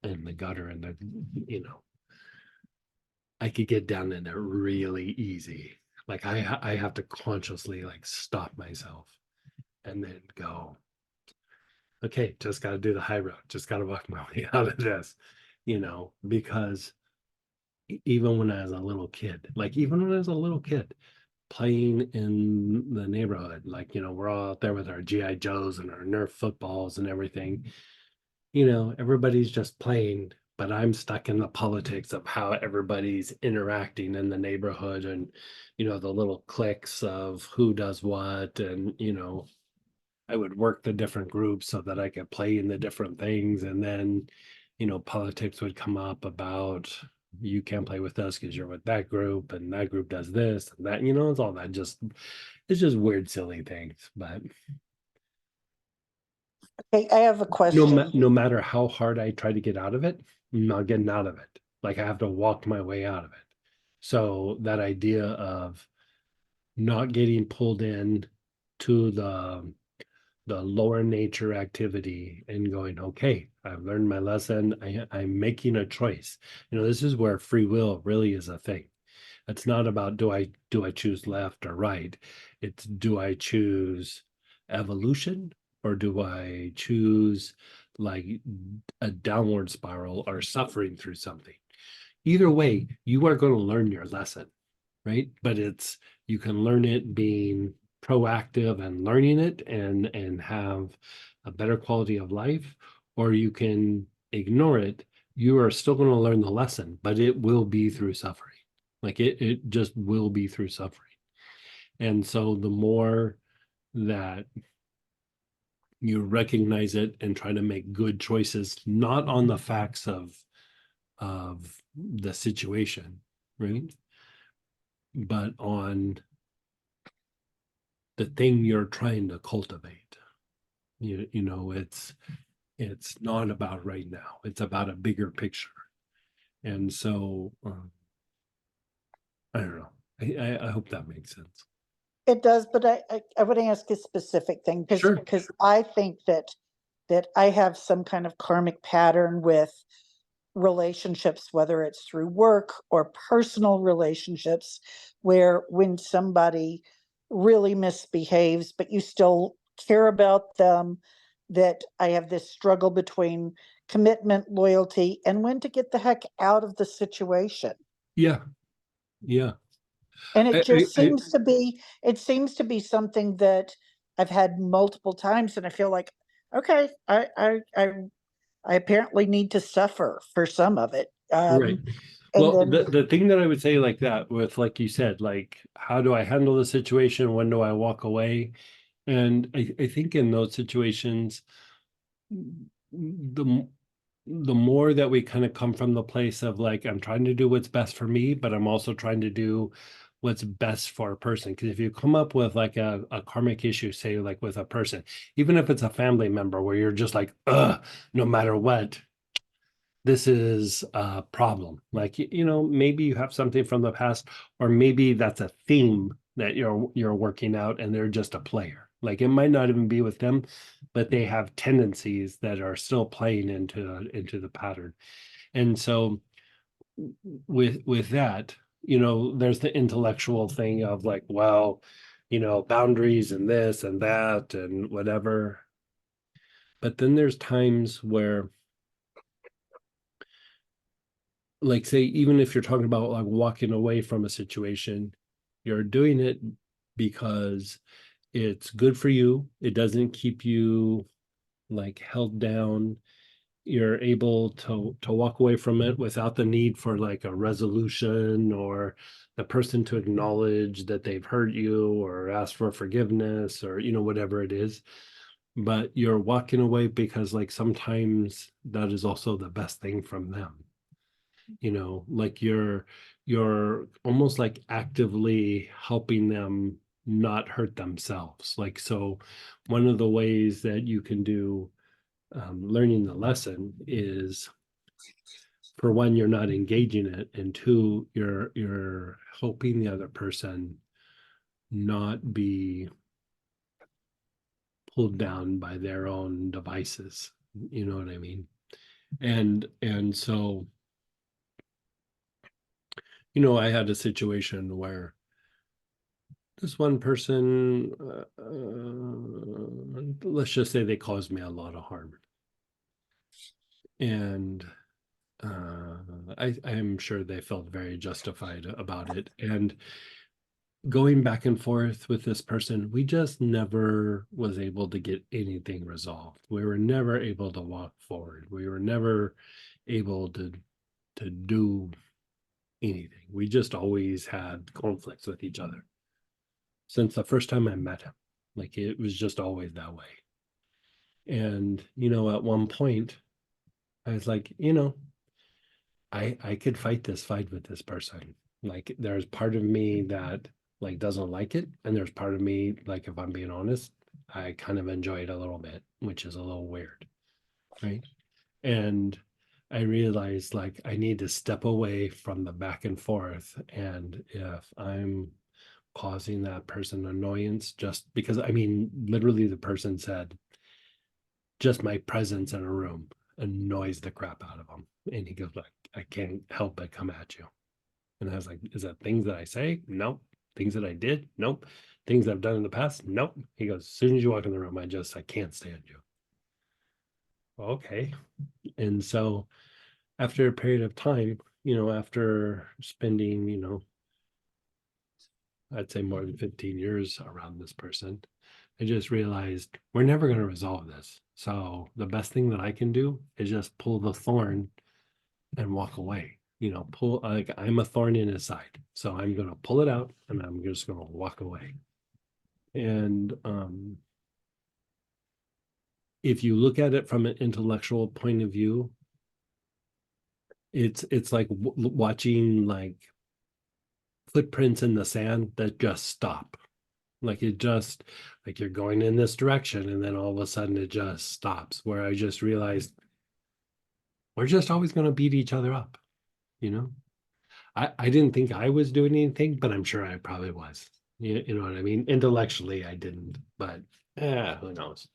in the gutter and I could get down in it really easy. Like I have to consciously like stop myself. and then go, okay, just got to do the high road, just got to walk my way out of this, because even when I was a little kid, playing in the neighborhood, we're all out there with our GI Joes and our Nerf footballs and everything. Everybody's just playing, but I'm stuck in the politics of how everybody's interacting in the neighborhood, and the little cliques of who does what. And I would work the different groups so that I could play in the different things. And then politics would come up about, you can't play with us because you're with that group, and that group does this and that. It's all that, it's just weird, silly things. But Hey, I have a question. no matter how hard I try to get out of it, I'm not getting out of it. Like, I have to walk my way out of it. So that idea of not getting pulled in to the lower nature activity and going, okay, I've learned my lesson. I'm making a choice. This is where free will really is a thing. It's not about do I choose left or right. It's, do I choose evolution, or do I choose like a downward spiral or suffering through something? Either way, you are going to learn your lesson, right? But you can learn it being proactive and learning it and have a better quality of life, or you can ignore it. You are still going to learn the lesson, but it will be through suffering. Like, it just will be through suffering. And so the more that you recognize it and try to make good choices, not on the facts of the situation, right? But on the thing you're trying to cultivate. It's not about right now. It's about a bigger picture. And so I don't know. I hope that makes sense. It does, but I would ask a specific thing because Sure. I think that I have some kind of karmic pattern with relationships, whether it's through work or personal relationships, where when somebody really misbehaves, but you still care about them, that I have this struggle between commitment, loyalty, and when to get the heck out of the situation. Yeah. Yeah. And it I, just I, I seems to be something that I've had multiple times, and I feel like, okay, I apparently need to suffer for some of it. right. And Well, then the thing that I would say, like that, with, like you said, like, how do I handle the situation? When do I walk away? And I think in those situations, the the more that we kind of come from the place of, like, I'm trying to do what's best for me, but I'm also trying to do what's best for a person. Because if you come up with like a karmic issue, say like with a person, even if it's a family member where you're just like, no matter what, this is a problem. Like, maybe you have something from the past, or maybe that's a theme that you're working out, and they're just a player. Like, it might not even be with them, but they have tendencies that are still playing into the pattern. And so with that, there's the intellectual thing of like, well, boundaries and this and that and whatever. But then there's times where, like, say, even if you're talking about like walking away from a situation, you're doing it because it's good for you. It doesn't keep you like held down. You're able to walk away from it without the need for like a resolution, or the person to acknowledge that they've hurt you or ask for forgiveness, or whatever it is. But you're walking away because, like, sometimes that is also the best thing from them. Like, you're almost like actively helping them not hurt themselves. Like, so one of the ways that you can do learning the lesson is, for one, you're not engaging it, and two, you're helping the other person not be pulled down by their own devices. You know what I mean? And so, I had a situation where this one person let's just say they caused me a lot of harm. And I'm sure they felt very justified about it. And going back and forth with this person, we just never was able to get anything resolved. We were never able to walk forward. We were never able to do anything. We just always had conflicts with each other since the first time I met him. Like it was just always that way. And at one point, I was like, I could fight this fight with this person. Like there's part of me that like doesn't like it, and there's part of me, like if I'm being honest, I kind of enjoy it a little bit, which is a little weird, right? And I realized like I need to step away from the back and forth, and if I'm causing that person annoyance just because, I mean, literally the person said just my presence in a room annoys the crap out of him. And he goes like, I can't help but come at you. And I was like, is that things that I say? Nope. Things that I did? Nope. Things I've done in the past? Nope. He goes, as soon as you walk in the room, I can't stand you. Okay. And so after a period of time, after spending, I'd say more than 15 years around this person, I just realized we're never going to resolve this. So the best thing that I can do is just pull the thorn and walk away. Pull, like I'm a thorn in his side. So I'm going to pull it out and I'm just going to walk away. And if you look at it from an intellectual point of view, it's like watching like footprints in the sand that just stop. Like it just, like you're going in this direction and then all of a sudden it just stops, where I just realized we're just always going to beat each other up, you know? I didn't think I was doing anything, but I'm sure I probably was. You know what I mean? Intellectually, I didn't, but who knows?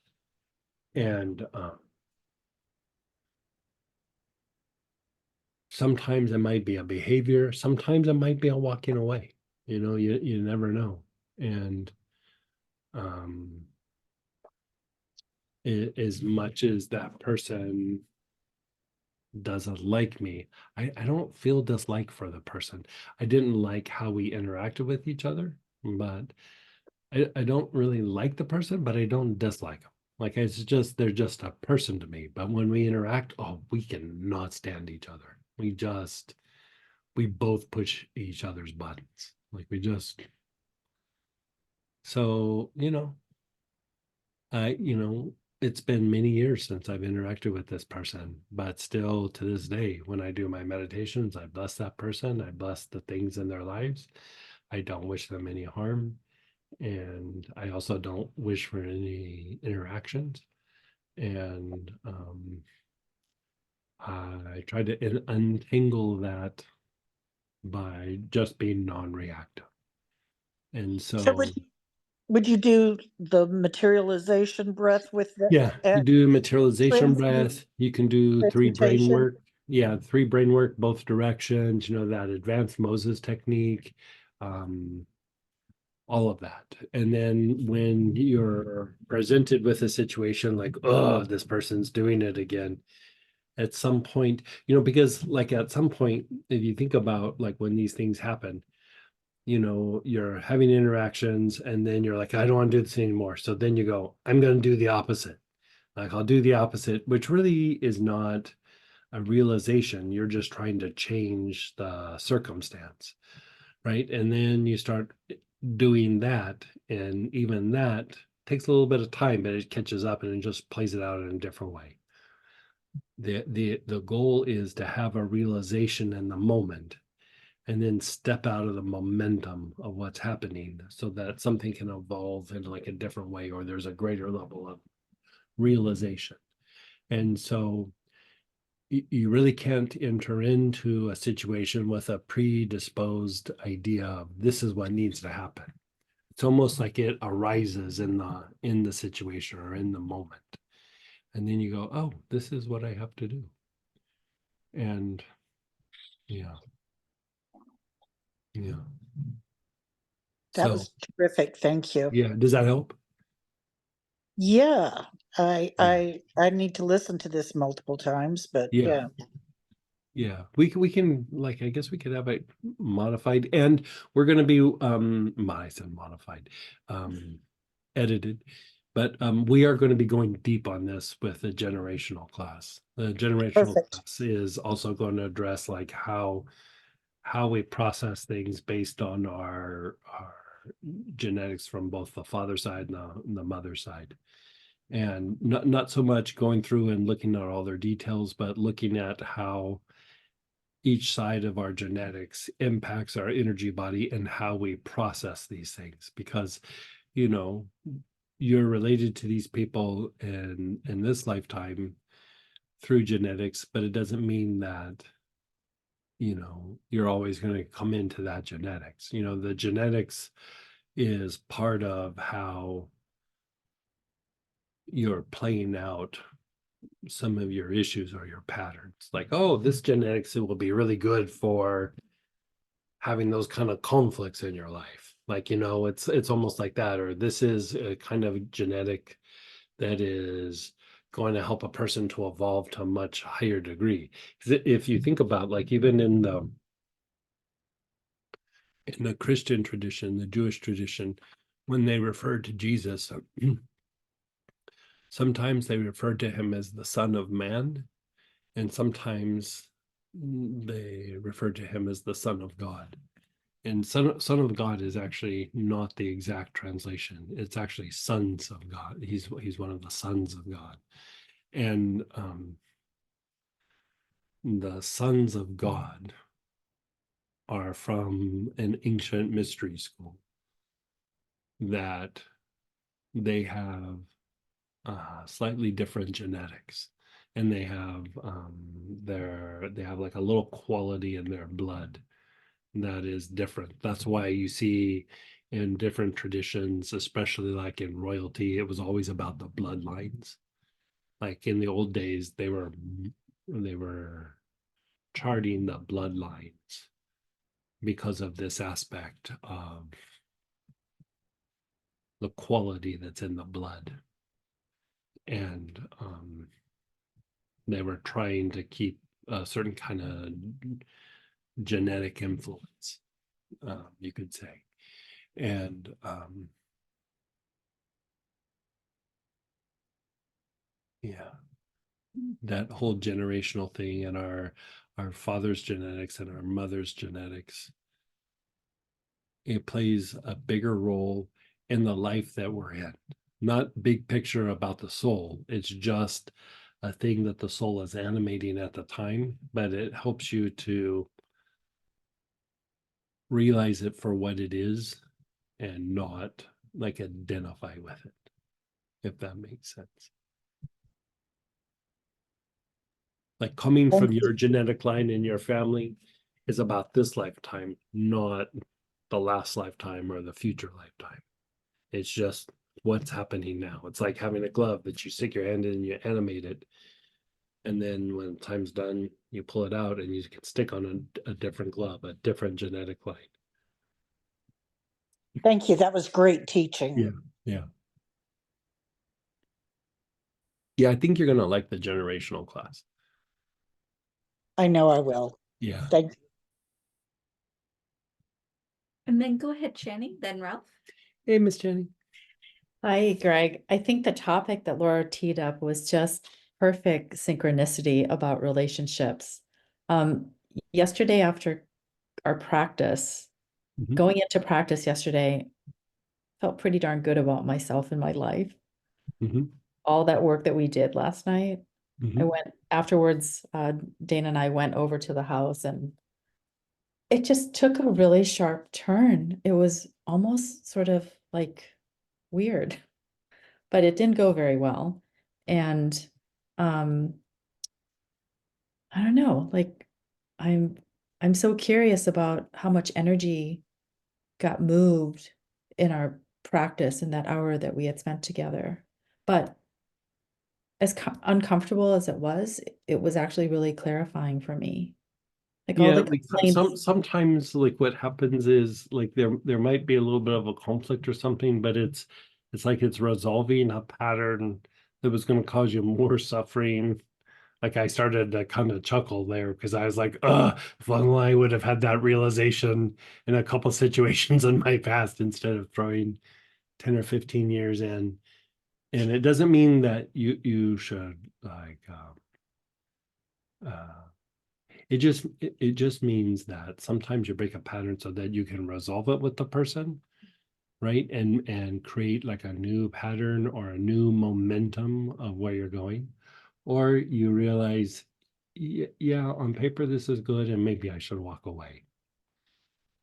And sometimes it might be a behavior, sometimes it might be a walking away. You never know. And um, as much as that person doesn't like me, I don't feel dislike for the person. I didn't like how we interacted with each other, but I don't really like the person, but I don't dislike them. Like it's just they're just a person to me. But when we interact, oh, we cannot stand each other. We both push each other's buttons. Like we just so it's been many years since I've interacted with this person, but still to this day, when I do my meditations, I bless that person. I bless the things in their lives. I don't wish them any harm. And I also don't wish for any interactions. And I try to untangle that by just being non-reactive. And So so, would you do the materialization breath with the yeah, you do materialization breath. You can do 3 brain transmutation? work. Yeah, 3 brain work, both directions, that advanced Moses technique, um, all of that. And then when you're presented with a situation like, oh, this person's doing it again, at some point, because like at some point, if you think about like when these things happen, you're having interactions and then you're like, I don't want to do this anymore. So then you go, I'm going to do the opposite. Like I'll do the opposite, which really is not a realization. You're just trying to change the circumstance, right? And then you start doing that, and even that takes a little bit of time, but it catches up and it just plays it out in a different way. The goal is to have a realization in the moment and then step out of the momentum of what's happening so that something can evolve in like a different way, or there's a greater level of realization. And so you really can't enter into a situation with a predisposed idea of this is what needs to happen. It's almost like it arises in the situation or in the moment. And then you go, oh, this is what I have to do. And yeah, yeah. That So was terrific. Thank you. yeah, does that help? Yeah, I Yeah. I need to listen to this multiple times, but Yeah. yeah. Yeah, we can like I guess we could have it modified, and we're going to be I said modified, edited, but we are going to be going deep on this with the generational class. The generational Perfect. class is also going to address like how we process things based on our genetics from both the father side and the mother side, and not so much going through and looking at all their details, but looking at how each side of our genetics impacts our energy body and how we process these things, because you know you're related to these people in this lifetime through genetics, but it doesn't mean that you're always going to come into that genetics. The genetics is part of how you're playing out some of your issues or your patterns. Like, oh, this genetics, it will be really good for having those kind of conflicts in your life. Like, it's almost like that, or this is a kind of genetic that is going to help a person to evolve to a much higher degree. Because if you think about, like, even in the Christian tradition, the Jewish tradition, when they referred to Jesus, sometimes they referred to him as the Son of Man, and sometimes they referred to him as the Son of God. And son of God is actually not the exact translation. It's actually sons of God. He's one of the sons of God. And the sons of God are from an ancient mystery school that they have slightly different genetics, and they have like a little quality in their blood that is different. That's why you see in different traditions, especially like in royalty, it was always about the bloodlines. Like in the old days, they were charting the bloodlines because of this aspect of the quality that's in the blood. And they were trying to keep a certain kind of genetic influence, you could say. And yeah, that whole generational thing, and our father's genetics and our mother's genetics, it plays a bigger role in the life that we're in. Not big picture about the soul, it's just a thing that the soul is animating at the time, but it helps you to realize it for what it is and not like identify with it, if that makes sense. Like, coming Thank from you. your genetic line in your family is about this lifetime, not the last lifetime or the future lifetime. It's just what's happening now. It's like having a glove that you stick your hand in and you animate it. And then when time's done, you pull it out and you can stick on a different glove, a different genetic line. Thank you. That was great teaching. Yeah. Yeah. Yeah. I think you're going to like the generational class. I know I will. Yeah. Thank you. And then go ahead, Channing, then Ralph. Hey, Miss Jenny. Hi, Greg. I think the topic that Laura teed up was just perfect synchronicity about relationships. Yesterday after our practice, Mhm. going into practice yesterday, felt pretty darn good about myself and my life. Mhm. All that work that we did last night, I Mhm. went afterwards, Dana and I went over to the house and it just took a really sharp turn. It was almost sort of like weird. But it didn't go very well. And um, I don't know, like I'm I'm so curious about how much energy got moved in our practice in that hour that we had spent together. But as uncomfortable as it was actually really clarifying for me. Like all Yeah, the like complaints. sometimes like what happens is like there might be a little bit of a conflict or something, but It's like it's resolving a pattern that was going to cause you more suffering. Like I started to kind of chuckle there because I was like, if only I would have had that realization in a couple situations in my past instead of throwing 10 or 15 years in. And it doesn't mean that you should like it just means that sometimes you break a pattern so that you can resolve it with the person, right? And create like a new pattern or a new momentum of where you're going. Or you realize, yeah, on paper this is good and maybe I should walk away.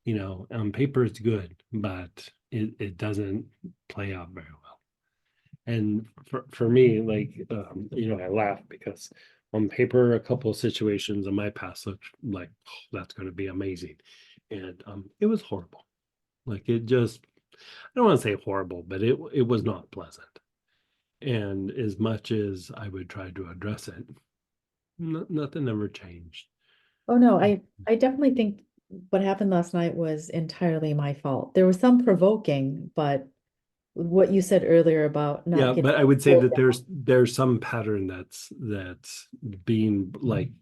You know, on paper it's good, but it doesn't play out very well. And for me, like you know, I laugh because on paper a couple of situations in my past looked like, oh, that's going to be amazing, and it was horrible. Like it just, I don't want to say horrible, but it was not pleasant. And as much as I would try to address it, nothing ever changed. Oh no, I definitely think what happened last night was entirely my fault. There was some provoking, but what you said earlier about not Yeah, getting but I would say pulled that down. there's some pattern that's being like,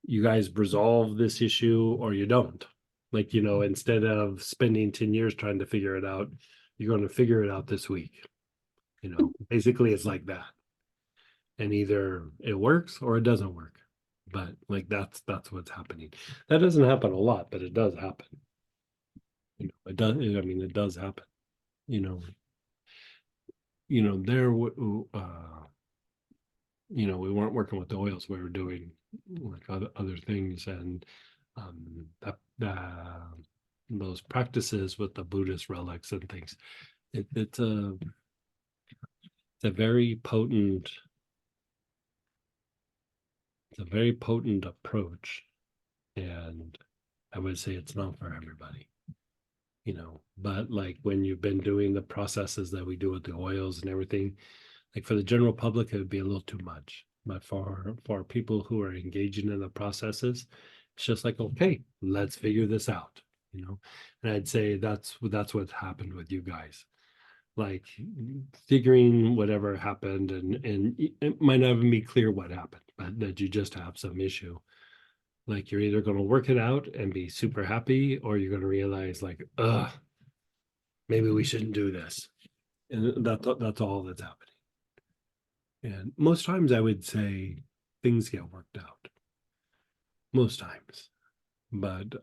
you guys resolve this issue or you don't. Like, you know, instead of spending 10 years trying to figure it out, you're going to figure it out this week. You know, basically it's like that. And either it works or it doesn't work. But like that's what's happening. That doesn't happen a lot, but it does happen. You know, it does, I mean, it does happen. You know, there you know, we weren't working with the oils, we were doing like other things, and that those practices with the Buddhist relics and things, it's a very potent approach, and I would say it's not for everybody, you know. But like when you've been doing the processes that we do with the oils and everything, like for the general public, it would be a little too much. But for people who are engaging in the processes, it's just like, okay, let's figure this out, you know. And I'd say that's what happened with you guys. Like figuring whatever happened, and it might not even be clear what happened, but that you just have some issue. Like you're either going to work it out and be super happy, or you're going to realize like, maybe we shouldn't do this. And that's all that's happening. And most times I would say things get worked out. Most times. But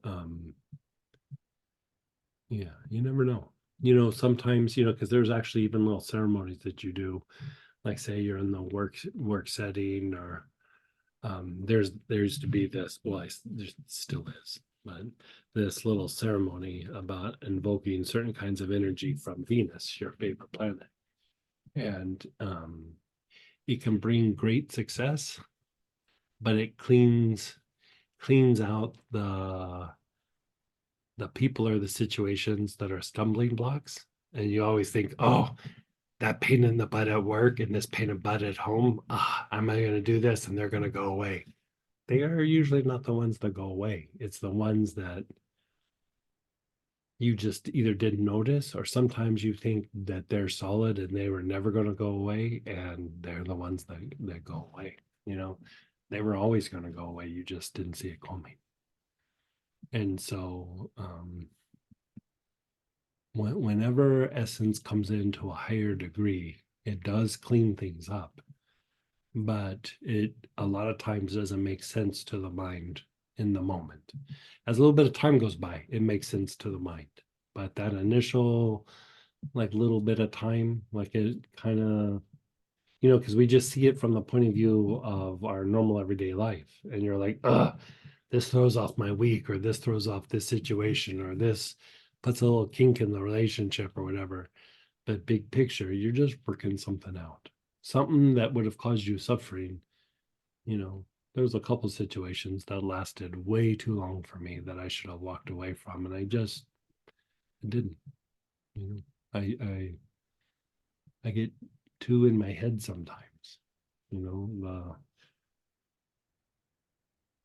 yeah, you never know. You know, sometimes, you know, because there's actually even little ceremonies that you do, like say you're in the work setting, or there's to be this, well, there still is, but this little ceremony about invoking certain kinds of energy from Venus, your favorite planet. And it can bring great success, but it cleans out the people or the situations that are stumbling blocks. And you always think, oh, that pain in the butt at work and this pain in the butt at home, am I going to do this? And they're going to go away. They are usually not the ones that go away. It's the ones that you just either didn't notice, or sometimes you think that they're solid and they were never going to go away, and they're the ones that go away. You know, they were always going to go away. You just didn't see it coming. And so whenever essence comes into a higher degree, it does clean things up, but it a lot of times doesn't make sense to the mind in the moment. As a little bit of time goes by, it makes sense to the mind, but that initial like little bit of time, like it kind of, you know, because we just see it from the point of view of our normal everyday life, and you're like, this throws off my week, or this throws off this situation, or this puts a little kink in the relationship or whatever. But big picture, you're just working something out, something that would have caused you suffering. You know, there was a couple situations that lasted way too long for me that I should have walked away from, and I didn't. You know, I get too in my head sometimes. You know,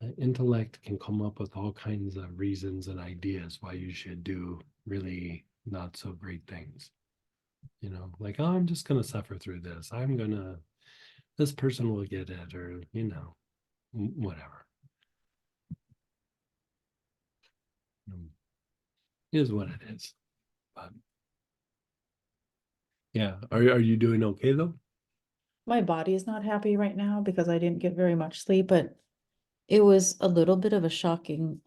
the intellect can come up with all kinds of reasons and ideas why you should do really not so great things. You know, like, oh, I'm just gonna suffer through this. This person will get it, or whatever. Is what it is. But yeah, are you doing okay though? My body is not happy right now because I didn't get very much sleep, but it was a little bit of a shocking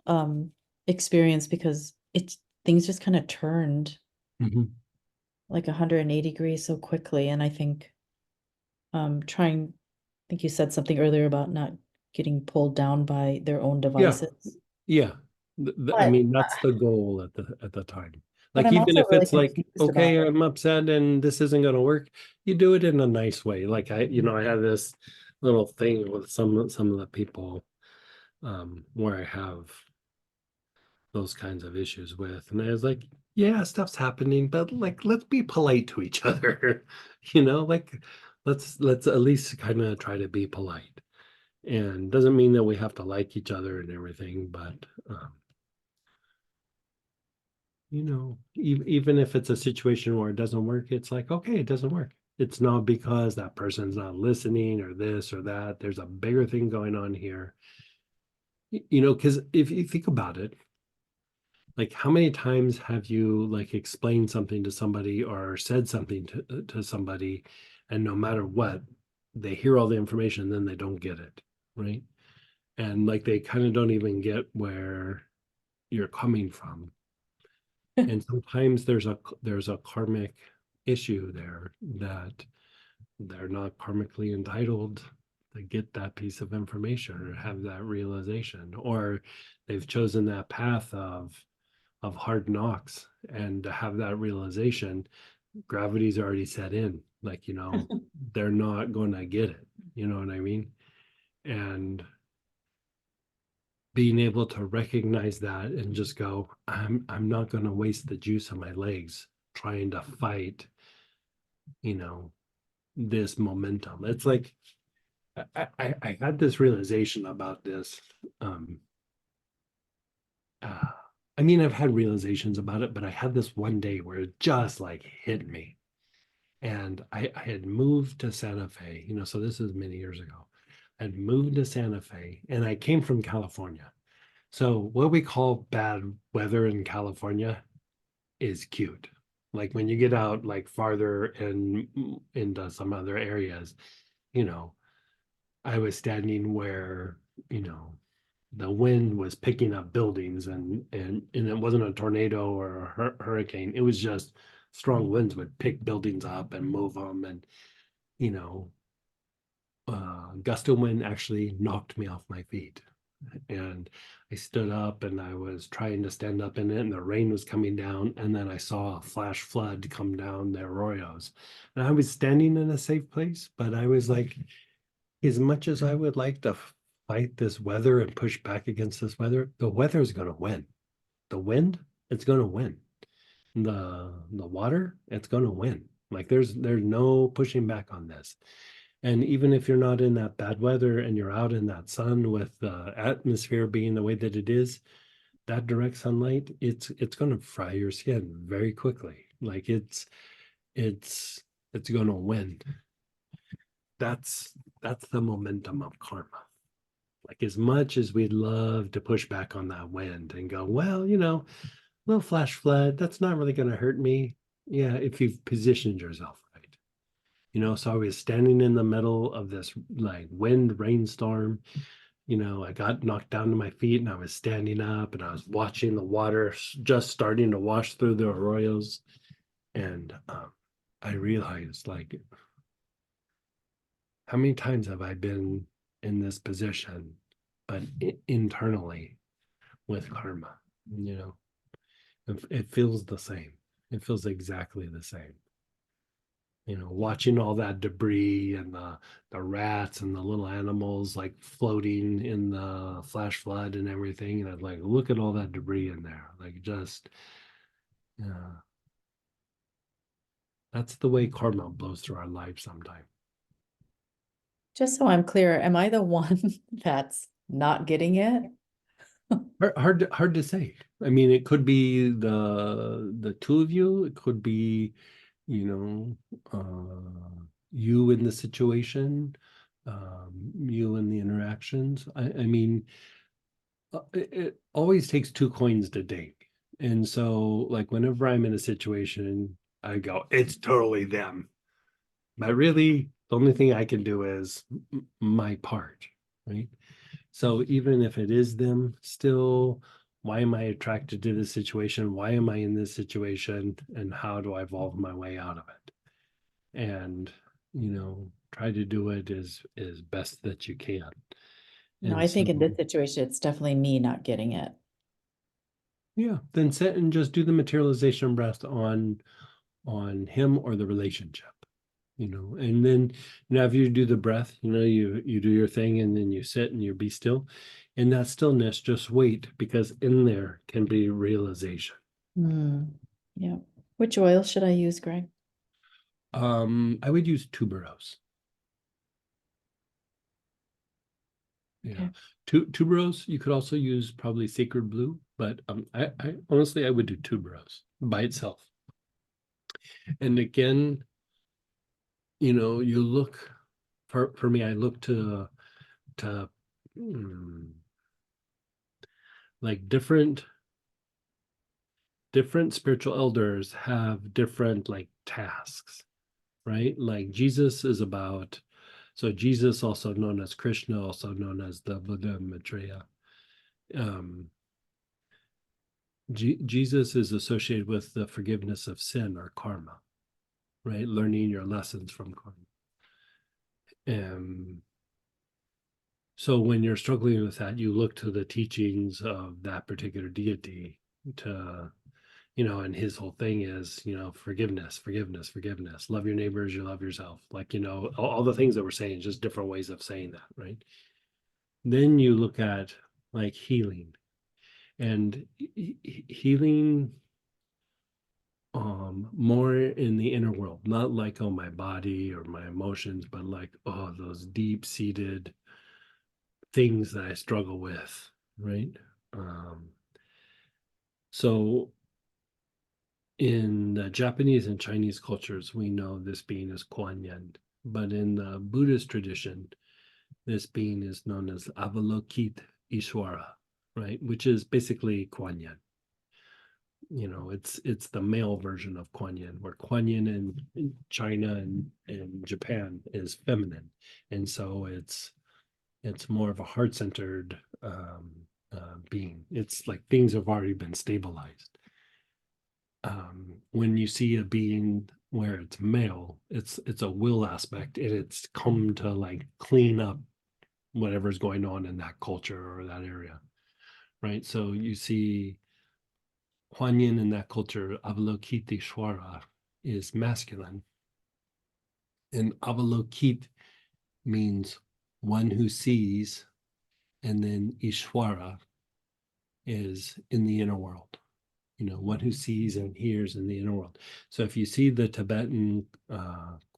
experience because things just kind of turned Mhm. like 180 degrees so quickly. And I think I think you said something earlier about not getting pulled down by their own Yeah, devices. yeah. I But mean, that's the goal at the time. but Like, I'm even also if really it's like, confused about okay, it. I'm upset and this isn't gonna work, you do it in a nice way. Like, I have this little thing with some of the people where I have those kinds of issues with. And I was like, yeah, stuff's happening, but like, let's be polite to each other, like, let's at least kind of try to be polite. And doesn't mean that we have to like each other and everything, but even if it's a situation where it doesn't work, it's like, okay, it doesn't work. It's not because that person's not listening or this or that. There's a bigger thing going on here. Because if you think about it, like, how many times have you like explained something to somebody or said something to somebody, and no matter what, they hear all the information, then they don't get it, right? And like, they kind of don't even get where you're coming from. And sometimes there's a karmic issue there, that they're not karmically entitled to get that piece of information or have that realization, or they've chosen that path of hard knocks, and to have that realization, gravity's already set in. Like, they're not going to get it. You know what I mean? And being able to recognize that and just go, I'm not going to waste the juice on my legs trying to fight, you know, this momentum. It's like, I had this realization about this. Um, uh, I mean, I've had realizations about it, but I had this one day where it just like hit me. And I had moved to Santa Fe, so this is many years ago. I'd moved to Santa Fe, and I came from California. So what we call bad weather in California is cute. Like, when you get out like farther and into some other areas, you know, I was standing where, you know, the wind was picking up buildings, and it wasn't a tornado or a hurricane. It was just strong winds would pick buildings up and move them. And, you know, gust of wind actually knocked me off my feet. And I stood up and I was trying to stand up in it, and the rain was coming down. And then I saw a flash flood come down the arroyos. And I was standing in a safe place, but I was like, as much as I would like to fight this weather and push back against this weather, the weather is going to win. The wind, it's going to win. The water, it's going to win. Like, there's no pushing back on this. And even if you're not in that bad weather and you're out in that sun with the atmosphere being the way that it is, that direct sunlight, it's going to fry your skin very quickly. Like, it's going to win. That's the momentum of karma. Like, as much as we'd love to push back on that wind and go, well, little flash flood, that's not really going to hurt me. Yeah, if you've positioned yourself right. So I was standing in the middle of this like wind rainstorm. I got knocked down to my feet, and I was standing up, and I was watching the water just starting to wash through the arroyos. And I realized, like, how many times have I been in this position, but internally with karma, you know, it feels the same. It feels exactly the same. Watching all that debris and the rats and the little animals like floating in the flash flood and everything. And I'd like, look at all that debris in there. Like, just, yeah, that's the way karma blows through our lives sometimes. Just so I'm clear, am I the one that's not getting it? Hard to say. I mean, it could be the two of you. It could be, you know, you in the situation, you in the interactions. I mean, it always takes two coins to ding. And so, like, whenever I'm in a situation, I go, it's totally them. But really, the only thing I can do is my part, right? So even if it is them, still, why am I attracted to this situation? Why am I in this situation? And how do I evolve my way out of it? And, try to do it as best that you can. No, And I think in this so, situation, it's definitely me not getting it. yeah, then sit and just do the materialization breath on him or the relationship. And then after you do the breath, you do your thing, and then you sit and you be still. In that stillness, just wait, because in there can be realization. Yeah. Which oil should I use, Greg? I would use tuberose. Yeah. Okay. Tuberose, you could also use probably sacred blue, but I honestly, I would do tuberose by itself. And again, you look, for me, I look to like different spiritual elders have different like tasks, right? Like Jesus is about, so Jesus, also known as Krishna, also known as the Buddha Maitreya. Jesus is associated with the forgiveness of sin or karma, right? Learning your lessons from karma. So when you're struggling with that, you look to the teachings of that particular deity to, and his whole thing is, forgiveness, forgiveness, forgiveness. Love your neighbors, you love yourself. Like, all the things that we're saying, just different ways of saying that, right? Then you look at like healing, and healing more in the inner world, not like, oh, my body or my emotions, but like, oh, those deep-seated things that I struggle with, right? So in the Japanese and Chinese cultures, we know this being as Kuan Yin, but in the Buddhist tradition, this being is known as Avalokit Ishwara, right? Which is basically Kuan Yin. It's the male version of Kuan Yin, where Kuan Yin in China and Japan is feminine, and so it's more of a heart-centered being. It's like things have already been stabilized. When you see a being where it's male, it's a will aspect, and it's come to like clean up whatever's going on in that culture or that area, right? So you see Kuan Yin in that culture, Avalokiteshvara is masculine, and Avalokit means one who sees, and then Ishwara is in the inner world. One who sees and hears in the inner world. So if you see the Tibetan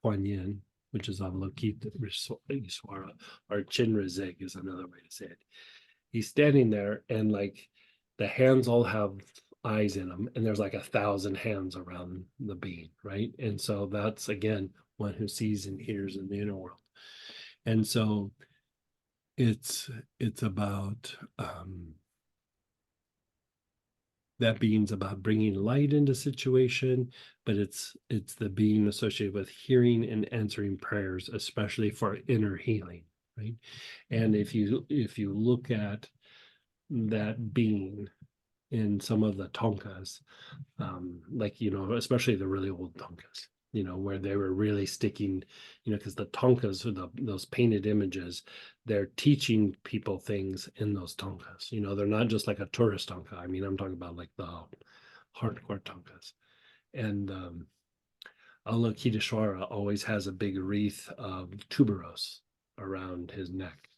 Kuan Yin, which is Avalokiteshvara, or Chinrazig is another way to say it. He's standing there, and like the hands all have eyes in them, and there's like 1,000 hands around the being, right? And so that's again one who sees and hears in the inner world. And so it's about that being's about bringing light into situation, but it's the being associated with hearing and answering prayers, especially for inner healing, right? And if you look at that being in some of the tonkas, like, especially the really old tonkas, where they were really sticking, because the tonkas, or those painted images, they're teaching people things in those tonkas. They're not just like a tourist tonka. I mean, I'm talking about like the hardcore tonkas. And Avalokiteshvara always has a big wreath of tuberose around his neck.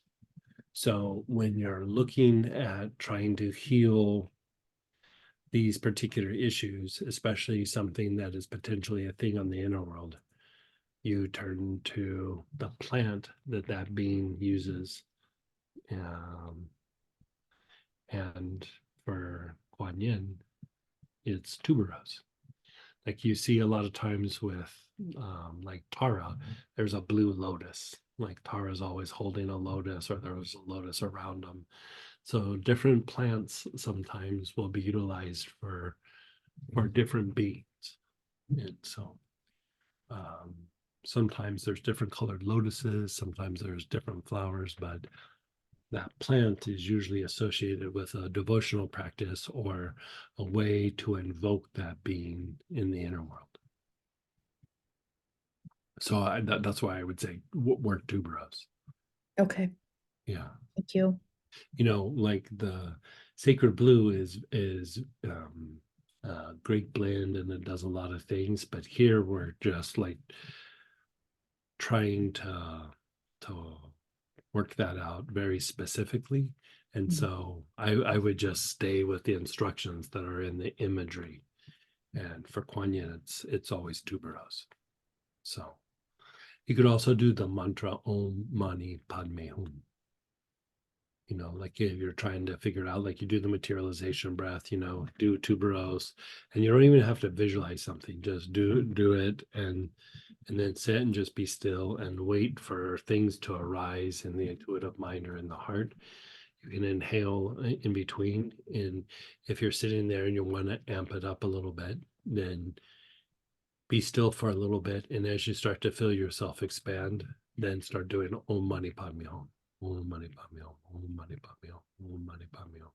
So when you're looking at trying to heal these particular issues, especially something that is potentially a thing on the inner world, you turn to the plant that being uses. And for Kuan Yin, it's tuberose. Like you see a lot of times with like Tara, there's a blue lotus. Like Tara's always holding a lotus, or there's a lotus around them. So different plants sometimes will be utilized for different beings. And so um, sometimes there's different colored lotuses, sometimes there's different flowers, but that plant is usually associated with a devotional practice or a way to invoke that being in the inner world. So that's why I would say work tuberose. Okay, Yeah, thank you. you know, like the sacred blue is great blend, and it does a lot of things. But here we're just like trying to work that out very specifically. And Mhm. so I would just stay with the instructions that are in the imagery. And for Kuan Yin, it's always tuberose. So you could also do the mantra Om Mani Padme Hum. You know, like if you're trying to figure it out, like you do the materialization breath, you know, do tuberose, and you don't even have to visualize something. Just do it, and then sit and just be still and wait for things to arise in the intuitive mind or in the heart. You can inhale in between, and if you're sitting there and you want to amp it up a little bit, then be still for a little bit, and as you start to feel yourself expand, then start doing Om Mani Padme Hum, Om Mani Padme Hum, Om Mani Padme Hum, Om Mani Padme Hum.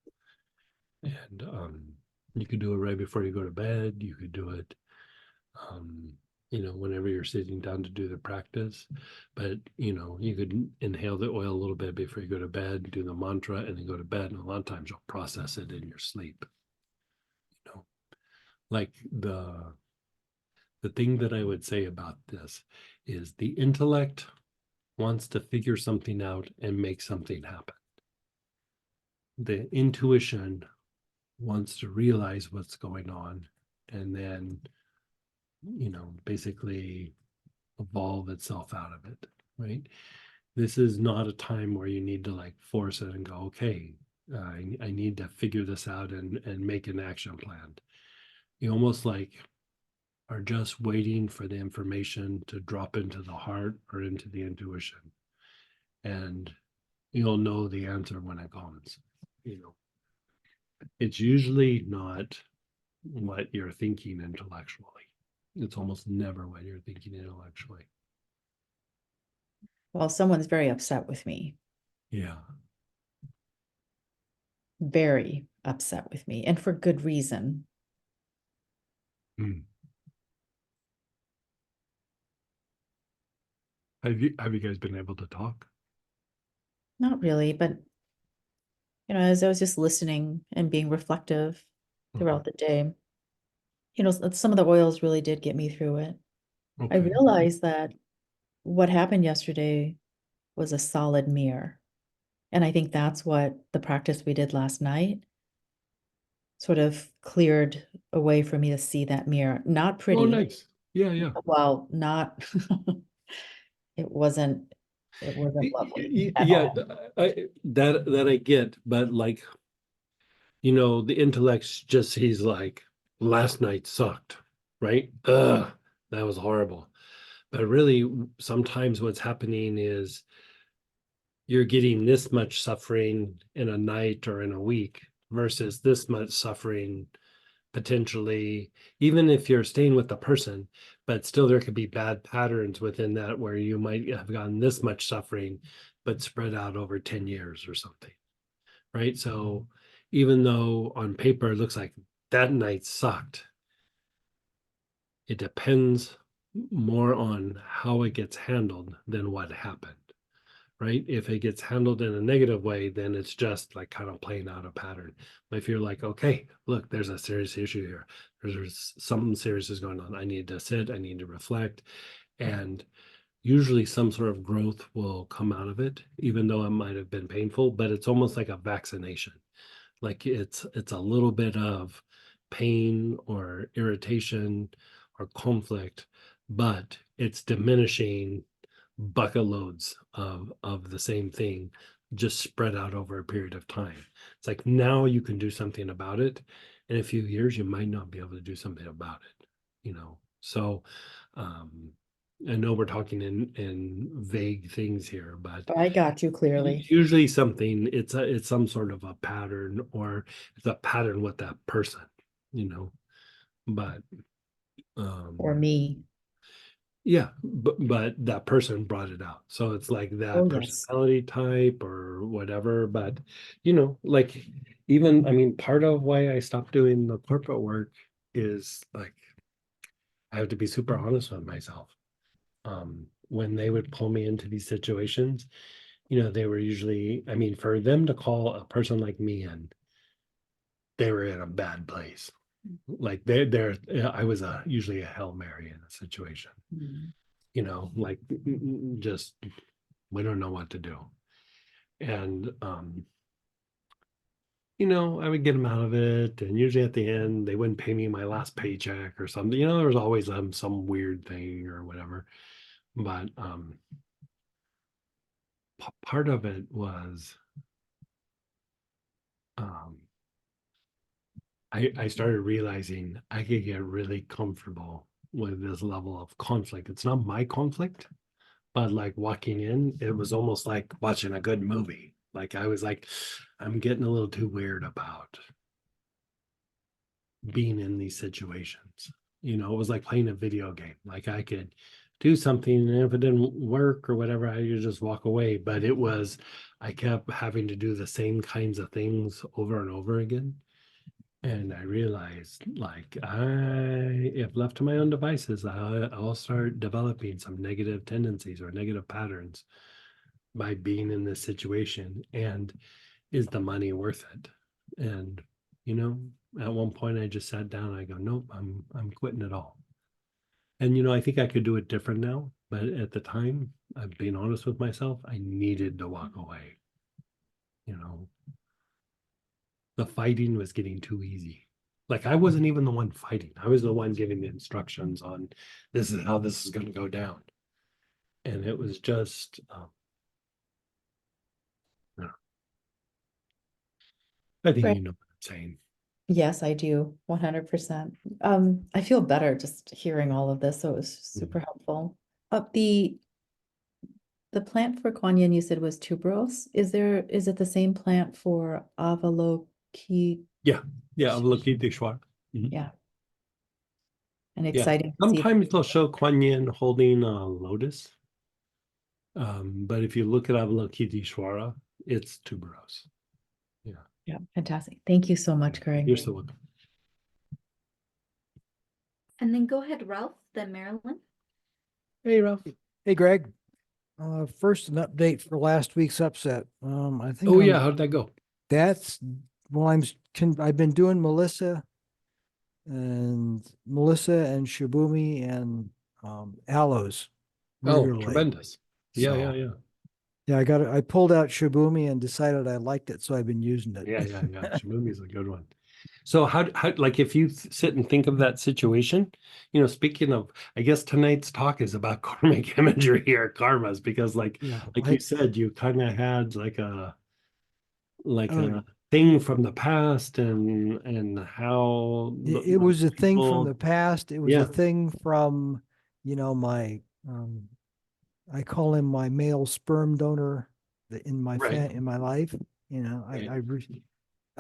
And you could do it right before you go to bed. You could do it um, you know, whenever you're sitting down to do the practice. But, you know, you could inhale the oil a little bit before you go to bed, do the mantra, and then go to bed. And a lot of times you'll process it in your sleep. You know, like the thing that I would say about this is the intellect wants to figure something out and make something happen. The intuition wants to realize what's going on and then, you know, basically evolve itself out of it, right? This is not a time where you need to like force it and go, okay, I need to figure this out and make an action plan. You almost like are just waiting for the information to drop into the heart or into the intuition. And you'll know the answer when it comes. You know, it's usually not what you're thinking intellectually. It's almost never what you're thinking intellectually. Well, someone's very upset with me, Yeah. very upset with me, and for good reason. Hmm. Have you guys been able to talk? Not really, but as I was just listening and being reflective throughout the day, some of the oils really did get me through it. I Okay. realized that what happened yesterday was a solid mirror. And I think that's what the practice we did last night sort of cleared a way for me to see that mirror. Not Oh, pretty. nice. Yeah, yeah. Well, not it wasn't lovely at Yeah, all. that I get, but like, you know, the intellect just sees like last night sucked, right? Ugh, that was horrible. But really, sometimes what's happening is you're getting this much suffering in a night or in a week versus this much suffering potentially, even if you're staying with the person, but still there could be bad patterns within that where you might have gotten this much suffering, but spread out over 10 years or something, right? So even though on paper it looks like that night sucked, it depends more on how it gets handled than what happened, right? If it gets handled in a negative way, then it's just like kind of playing out a pattern. But if you're like, okay, look, there's a serious issue here. There's something serious is going on. I need to sit, I need to reflect. And usually some sort of growth will come out of it, even though it might have been painful, but it's almost like a vaccination. Like it's a little bit of pain or irritation or conflict, but it's diminishing bucket loads of the same thing just spread out over a period of time. It's like now you can do something about it. In a few years, you might not be able to do something about it. you know. So I know we're talking in vague things here, but I got you clearly. usually something, it's some sort of a pattern, or it's a pattern with that person, you know. But Or me. yeah, but that person brought it out. So it's like Oh, that yes. personality type or whatever. But you know, like, even, I mean, part of why I stopped doing the corporate work is like I have to be super honest with myself. When they would pull me into these situations, you know, they were usually, I mean, for them to call a person like me in, they were in a bad place. Like I was usually a Hail Mary in a situation, Mm. you know, like just, we don't know what to do. And you know, I would get them out of it, and usually at the end they wouldn't pay me my last paycheck or something. You know, there was always some weird thing or whatever. But part of it was um I started realizing I could get really comfortable with this level of conflict. It's not my conflict, but like walking in, it was almost like watching a good movie. Like I was like, I'm getting a little too weird about being in these situations. You know, it was like playing a video game. Like I could do something, and if it didn't work or whatever, I could just walk away. But it was, I kept having to do the same kinds of things over and over again. And I realized, like, if left to my own devices, I'll start developing some negative tendencies or negative patterns by being in this situation. And is the money worth it? And, you know, at one point I just sat down and I go, nope, I'm quitting it all. And, you know, I think I could do it different now. But at the time, I'm being honest with myself, I needed to walk away. You know, the fighting was getting too easy. Like I wasn't even the one fighting. I was the one giving the instructions on this is how this is going to go down. And it was just, I think Right. you know what I'm saying. Yes, I do. 100%. I feel better just hearing all of this. So it was super helpful. The plant for Kuan Yin you said was tuberose. Is it the same plant for Avalokiteshvara? Yeah. Yeah. Avalokiteshvara. Mhm. Yeah. And Yeah. exciting to see. Sometimes they'll show Kuan Yin holding a lotus. But if you look at Avalokiteshvara, it's tuberose. Yeah. Yeah, fantastic. Thank you so much, Greg. You're so welcome. And then go ahead, Ralph, then Marilyn. Hey, Ralph. Hey, Greg. First, an update for last week's upset. I think Oh, yeah. How'd that go? that's well, I've been doing Melissa and Shibumi and aloes Oh, regularly. tremendous. Yeah. Yeah. So, Yeah. yeah, I pulled out Shibumi and decided I liked it, so I've been using it. Yeah. Yeah. Yeah. Shamumi's a good one. So how like if you sit and think of that situation, you know, speaking of, I guess tonight's talk is about karmic imagery or karmas, because Yeah, like you said, you kind of had like oh, a thing from the past, and how it was a thing from the people, past. It was a yeah, thing from, my I call him my male sperm donor in right, in my life. right.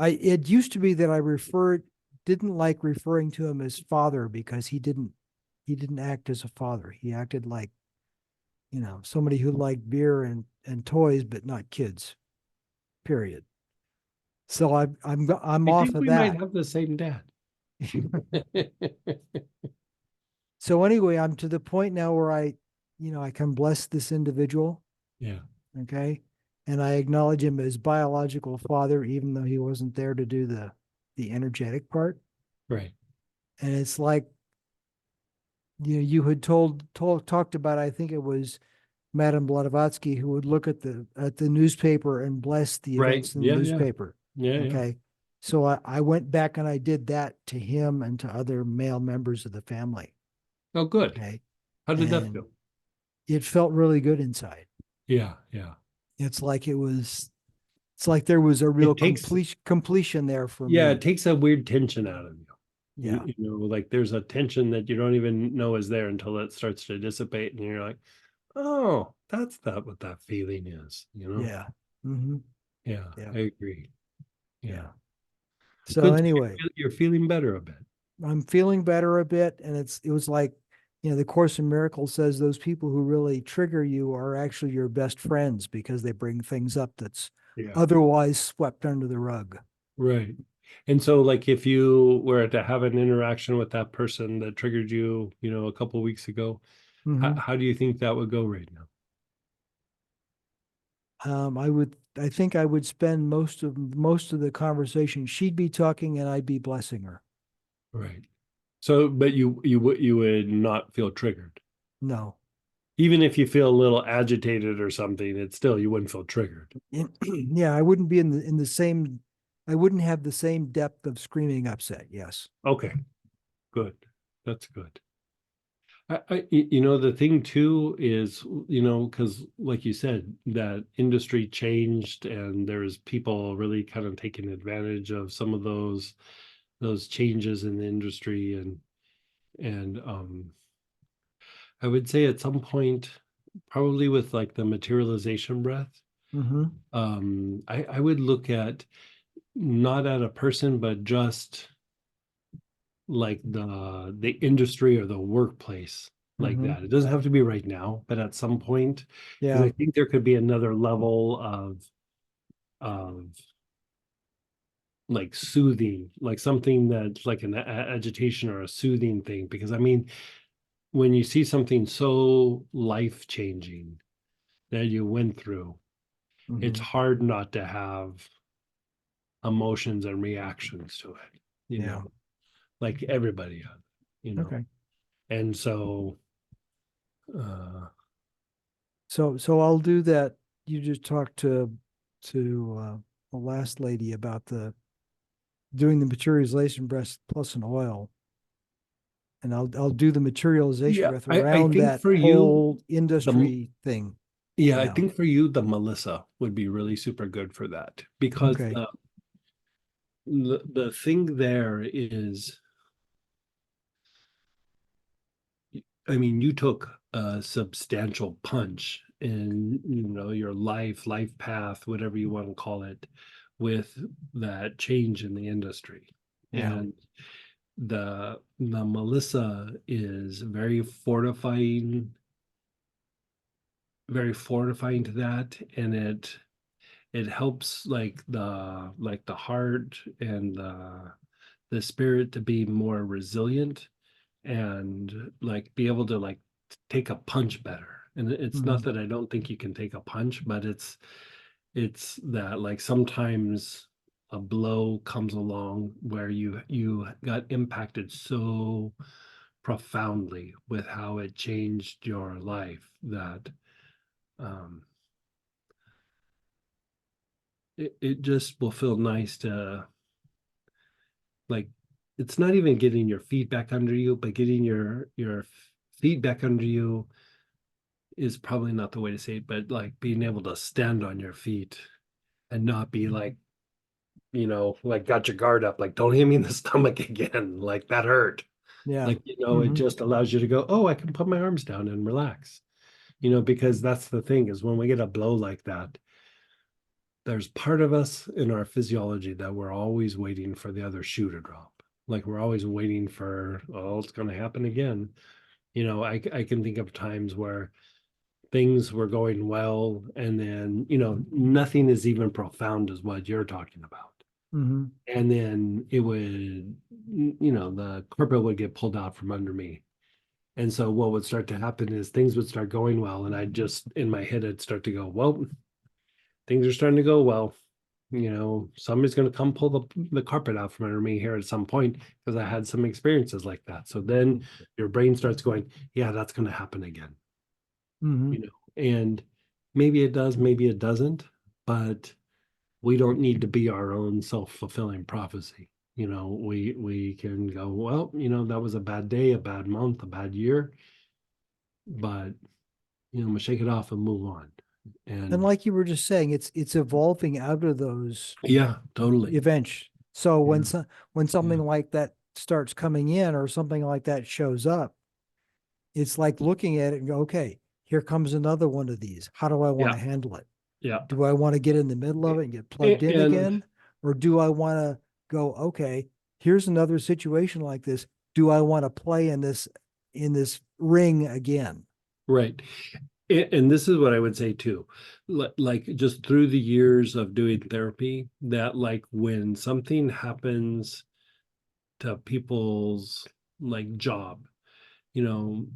It used to be that didn't like referring to him as father because he didn't act as a father. He acted like, somebody who liked beer and toys, but not kids, period. So I'm I off think of we might that. have the same dad. So anyway, I'm to the point now where I can bless this individual. Yeah, Okay. And I acknowledge him as biological father, even though he wasn't there to do the energetic part. right, And it's like, you had talked about, I think it was Madame Blavatsky, who would look at the newspaper and bless the right. events in the Yeah, yeah, newspaper. yeah, yeah. Okay. So I went back and I did that to him and to other male members of the family. Oh, good. Okay. How did that And feel? it felt really good inside. Yeah, yeah. It's like there was a real It takes, completion there for yeah, me. it takes a weird tension out of you. Yeah. You know, like there's a tension that you don't even know is there until it starts to dissipate, and you're like, oh, that's that what that feeling is, you know? Yeah. Mm-hmm. Yeah, Yeah. I agree. Yeah. Yeah. So Good. So anyway, you're feeling better a bit. I'm feeling better a bit, and it was like, the Course in Miracles says those people who really trigger you are actually your best friends because they bring things up that's Yeah. otherwise swept under the rug. Right. And so like if you were to have an interaction with that person that triggered you, you know, a couple weeks ago, Mhm. how do you think that would go right now? I think I would spend most of the conversation. She'd be talking and I'd be blessing her. Right. So, but you would not feel triggered. No. Even if you feel a little agitated or something, it's still you wouldn't feel triggered. Yeah, I wouldn't be in the same, I wouldn't have the same depth of screaming upset. Yes. Okay, good. That's good. You know, the thing too is, you know, because like you said, that industry changed and there's people really kind of taking advantage of some of those changes in the industry and I would say at some point, probably with like the materialization breath, Mm-hmm. I would look at not at a person, but just like the industry or the workplace like Mm-hmm. that. It doesn't have to be right now, but at some point, because Yeah. I think there could be another level of like soothing, like something that's like an agitation or a soothing thing. Because I mean, when you see something so life changing that you went through, it's Mm-hmm. hard not to have emotions and reactions to it, you Yeah. know, like everybody, you know. Okay. And so, uh, So I'll do that. You just talked to the last lady about the doing the materialization breath plus an oil, and I'll do the materialization yeah, breath I around think that for you, whole the industry thing. yeah, I Yeah. think for you, the Melissa would be really super good for that because Okay. the thing there is, I mean, you took a substantial punch in, you know, your life path, whatever you want to call it, with that change in the industry. Yeah. And the Melissa is very fortifying to that, and it helps like the heart and the spirit to be more resilient and like be able to like take a punch better. And it's Mm-hmm. not that I don't think you can take a punch, but it's that like sometimes a blow comes along where you got impacted so profoundly with how it changed your life that um it just will feel nice to like it's not even getting your feet back under you, but getting your feet back under you is probably not the way to say it, but like being able to stand on your feet and not be like, you know, like got your guard up, like don't hit me in the stomach again, like that hurt. Yeah. Like, you know, it Mm-hmm. just allows you to go, oh, I can put my arms down and relax, you know, because that's the thing is when we get a blow like that, there's part of us in our physiology that we're always waiting for the other shoe to drop. Like we're always waiting for, oh, it's going to happen again. You know, I can think of times where things were going well, and then, you know, nothing is even profound as what you're talking about. Mm-hmm. And then it would, you know, the carpet would get pulled out from under me. And so what would start to happen is things would start going well. And I just, in my head, I'd start to go, well, things are starting to go well. You know, somebody's going to come pull the carpet out from under me here at some point because I had some experiences like that. So then your brain starts going, yeah, that's going to happen again, Mm-hmm. you know, and maybe it does, maybe it doesn't, but we don't need to be our own self-fulfilling prophecy. You know, we can go, well, you know, that was a bad day, a bad month, a bad year, but you know, I'm gonna shake it off and move on. And And like you were just saying, it's evolving out of those yeah, totally. events. So Yeah, when yeah, something like that starts coming in or something like that shows up, it's like looking at it and go, okay, here comes another one of these. How do I want Yeah. to handle it? Yeah. Do I want to get in the middle of it and get plugged in And again? Or do I want to go, okay, here's another situation like this. Do I want to play in this ring again? right. And this is what I would say too. Like just through the years of doing therapy, that like when something happens to people's like job, you know,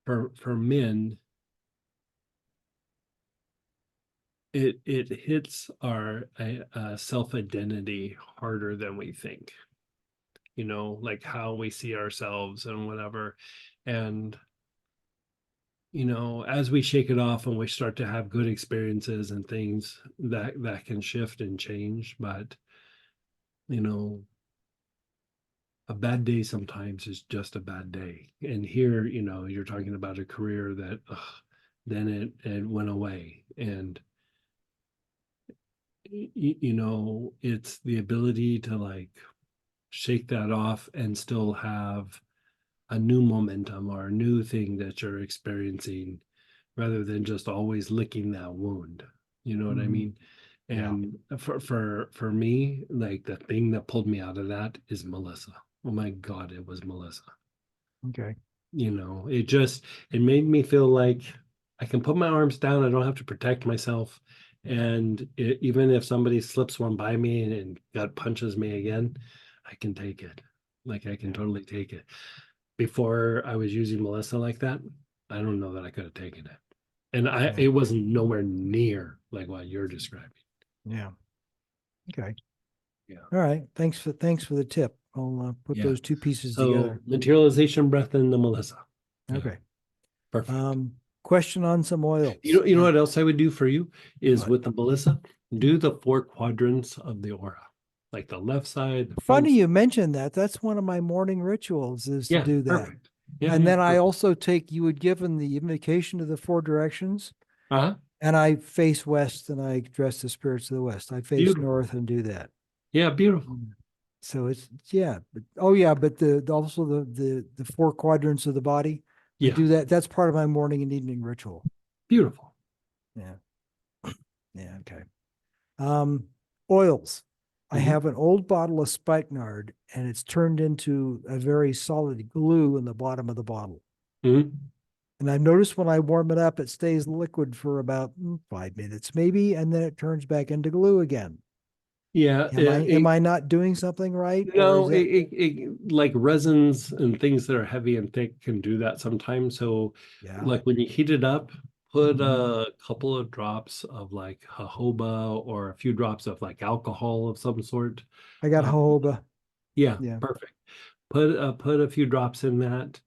for men, it hits our self-identity harder than we think, you know, like how we see ourselves and whatever. And you know, as we shake it off and we start to have good experiences and things, that can shift and change. But you know, a bad day sometimes is just a bad day. And here, you know, you're talking about a career that then it went away. And you know, it's the ability to like shake that off and still have a new momentum or a new thing that you're experiencing rather than just always licking that wound. You know what I Mhm. mean? Yeah. And for me, like the thing that pulled me out of that is Melissa. Oh my God, it was Melissa. Okay. You know, it made me feel like I can put my arms down. I don't have to protect myself. And even if somebody slips one by me and gut punches me again, I can take it. Like I can Yeah. totally take it. Before I was using Melissa like that, I don't know that I could have taken it. And Yeah. it wasn't nowhere near like what you're describing. Yeah. Okay. Yeah. All right. Thanks for the tip. I'll put Yeah. those two pieces So together. materialization breath in the Melissa. Yeah. Okay. Perfect. Question on some oils. You know what else I would do for you is What? with the Melissa, do the 4 quadrants of the aura, like the left side, the front. Funny you mentioned that. That's one of my morning rituals is to Yeah, do that. perfect. Yeah, And yeah, then I perfect. also you had given the invocation to the 4 directions, Uh-huh. and I face west and I address the spirits of the west. I face Beautiful. north and do that. Yeah, beautiful. So it's yeah, but oh yeah, but also the 4 quadrants of the body. I Yeah, do that. That's part of my morning and evening ritual. beautiful. Yeah. Yeah. Okay. Oils. I Mhm. have an old bottle of spikenard and it's turned into a very solid glue in the bottom of the bottle. Mhm. And I've noticed when I warm it up, it stays liquid for about 5 minutes, maybe, and then it turns back into glue again. Yeah, Am I not doing something right? Or is no, that like resins and things that are heavy and thick can do that sometimes. So, yeah? like when you heat it up, put Mhm. a couple of drops of like jojoba or a few drops of like alcohol of some sort. I got Uh, jojoba. yeah, Yeah. perfect. Put a few drops in that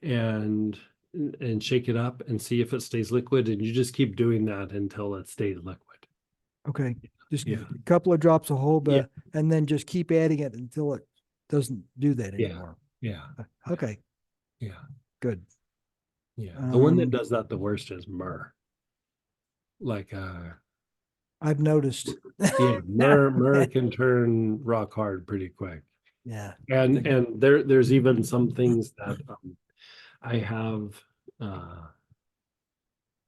and shake it up and see if it stays liquid. And you just keep doing that until it stays liquid. Okay. Just Yeah, a couple of drops of yeah, jojoba and then just keep adding it until it doesn't do that yeah, anymore. yeah, Okay. yeah, Good. yeah. The one that Um, does that the worst is myrrh. Like I've noticed. yeah, myrrh can turn rock hard pretty quick. Yeah. And The- there's even some things that I have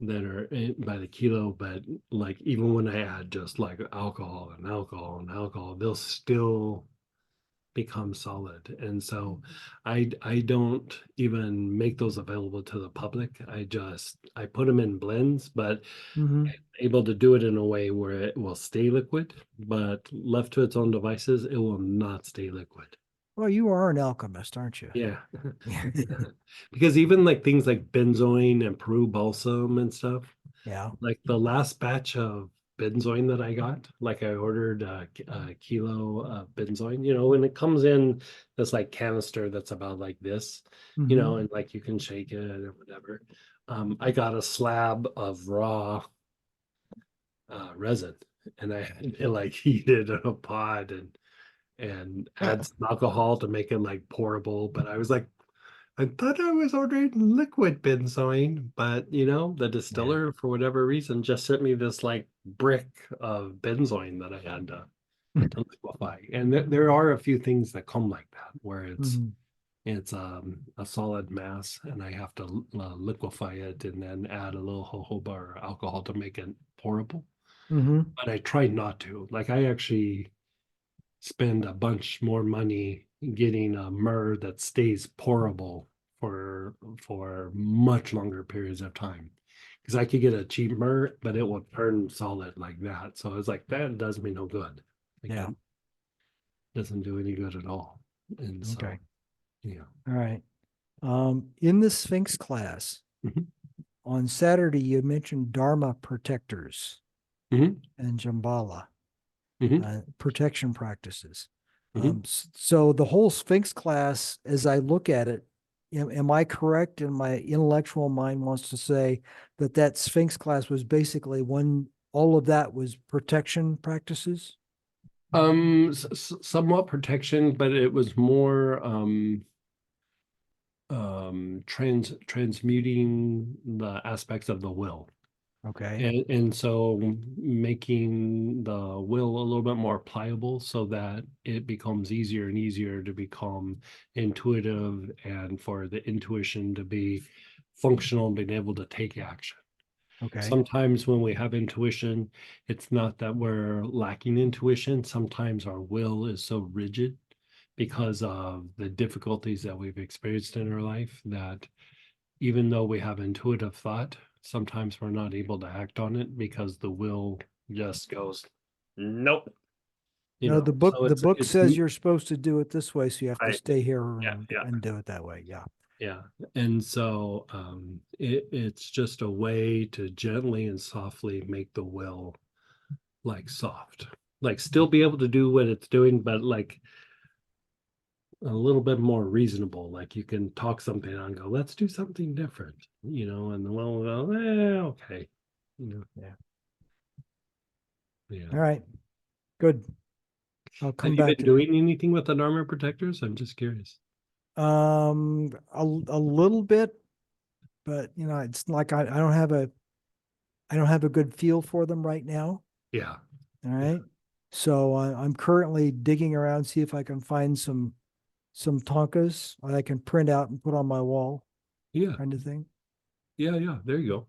that are by the kilo, but like even when I add just like alcohol and alcohol and alcohol, they'll still become solid. And so I don't even make those available to the public. I put them in blends, but Mhm. able to do it in a way where it will stay liquid, but left to its own devices, it will not stay liquid. Well, you are an alchemist, aren't you? Yeah. Because even like things like benzoin and Peru balsam and stuff, Yeah. like the last batch of benzoin that I got, like I ordered a kilo of benzoin, you know, when it comes in this like canister that's about like this, you know, Mhm. and like you can shake it or whatever. I got a slab of raw resin and I had to like heat it in a pot and add some alcohol to make it like pourable. But I was like, I thought I was ordering liquid benzoin, but you know, the Yeah. distiller for whatever reason just sent me this like brick of benzoin that I had to liquefy. And there are a few things that come like that, where Mhm. it's a solid mass, and I have to liquefy it and then add a little jojoba or alcohol to make it pourable. Mhm. But I try not to. Like, I actually spend a bunch more money getting a myrrh that stays pourable for much longer periods of time. Because I could get a cheap myrrh, but it will turn solid like that. So it's like, that does me no good. Like, Yeah. it doesn't do any good at all. And so, Okay. yeah. All right. In the Sphinx class, Mhm. on Saturday, you mentioned Dharma protectors Mhm. and Jambala, Mhm. protection practices. Mhm. So the whole Sphinx class, as I look at it, am I correct? And my intellectual mind wants to say that that Sphinx class was basically all of that was protection practices? Somewhat protection, but it was more transmuting the aspects of the will. Okay. And so making the will a little bit more pliable so that it becomes easier and easier to become intuitive, and for the intuition to be functional and being able to take action. Okay. Sometimes when we have intuition, it's not that we're lacking intuition. Sometimes our will is so rigid because of the difficulties that we've experienced in our life, that even though we have intuitive thought, sometimes we're not able to act on it because the will just goes, nope. No, the book So the book it's says you're supposed to do it this way, so you have to right. stay here Yeah, yeah. and do it that way. Yeah. Yeah. And so it's just a way to gently and softly make the will like soft, like still be able to do what it's doing, but like a little bit more reasonable. Like, you can talk something on, go, let's do something different, and the will will go, okay. Yeah. Yeah. All right. Good. I'll Have come you back been to doing anything with the armor protectors? I'm just curious. a little bit, but it's like I don't have a good feel for them right now. Yeah. All right. So I'm currently digging around, see if I can find some Tonkas that I can print out and put on my wall, Yeah. kind of thing. Yeah. Yeah. There you go.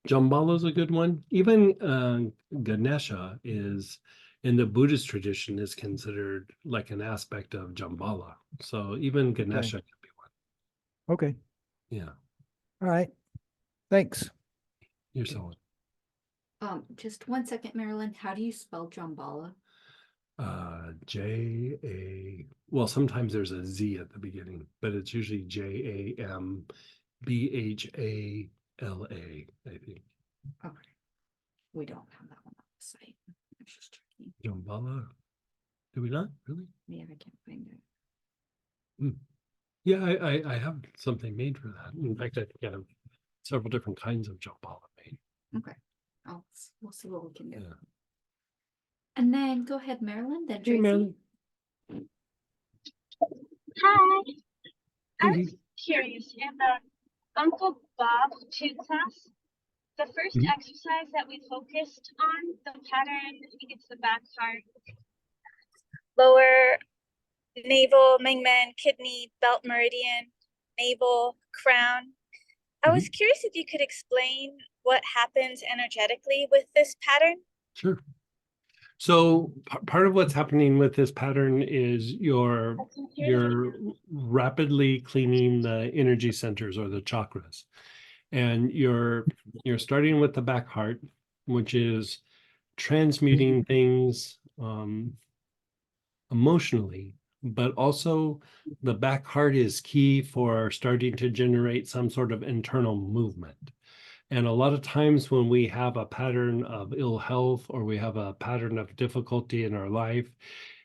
Jambala's a good one. Even Ganesha is, in the Buddhist tradition, is considered like an aspect of Jambala. So even Ganesha can be one. Okay. Yeah. All right. Thanks. You're so Just 1 second, Marilyn. How do you spell Jambala? well, sometimes there's a Z at the beginning, but it's usually JAMBHALA, I think. Okay. We don't have that one on the site. I was just checking. Jambala. Do we not? Really? Yeah, I can't find it. Yeah, I have something made for that. In fact, I think I have several different kinds of Jambala made. Okay. We'll see what we can do. Yeah. And then go ahead, Marilyn, then Hey, Tracy. Marilyn. Hi, I Hey. was curious in the Uncle Bob 2 class, the first Mhm. exercise that we focused on, the pattern, I think it's the back heart, lower navel, Mingmen, kidney, belt meridian, navel, crown. I was curious if you could explain what happens energetically with this pattern. Sure. So part of what's happening with this pattern is you're rapidly cleaning the energy centers, or the chakras. And you're starting with the back heart, which is transmuting things emotionally, but also the back heart is key for starting to generate some sort of internal movement. And a lot of times when we have a pattern of ill health, or we have a pattern of difficulty in our life,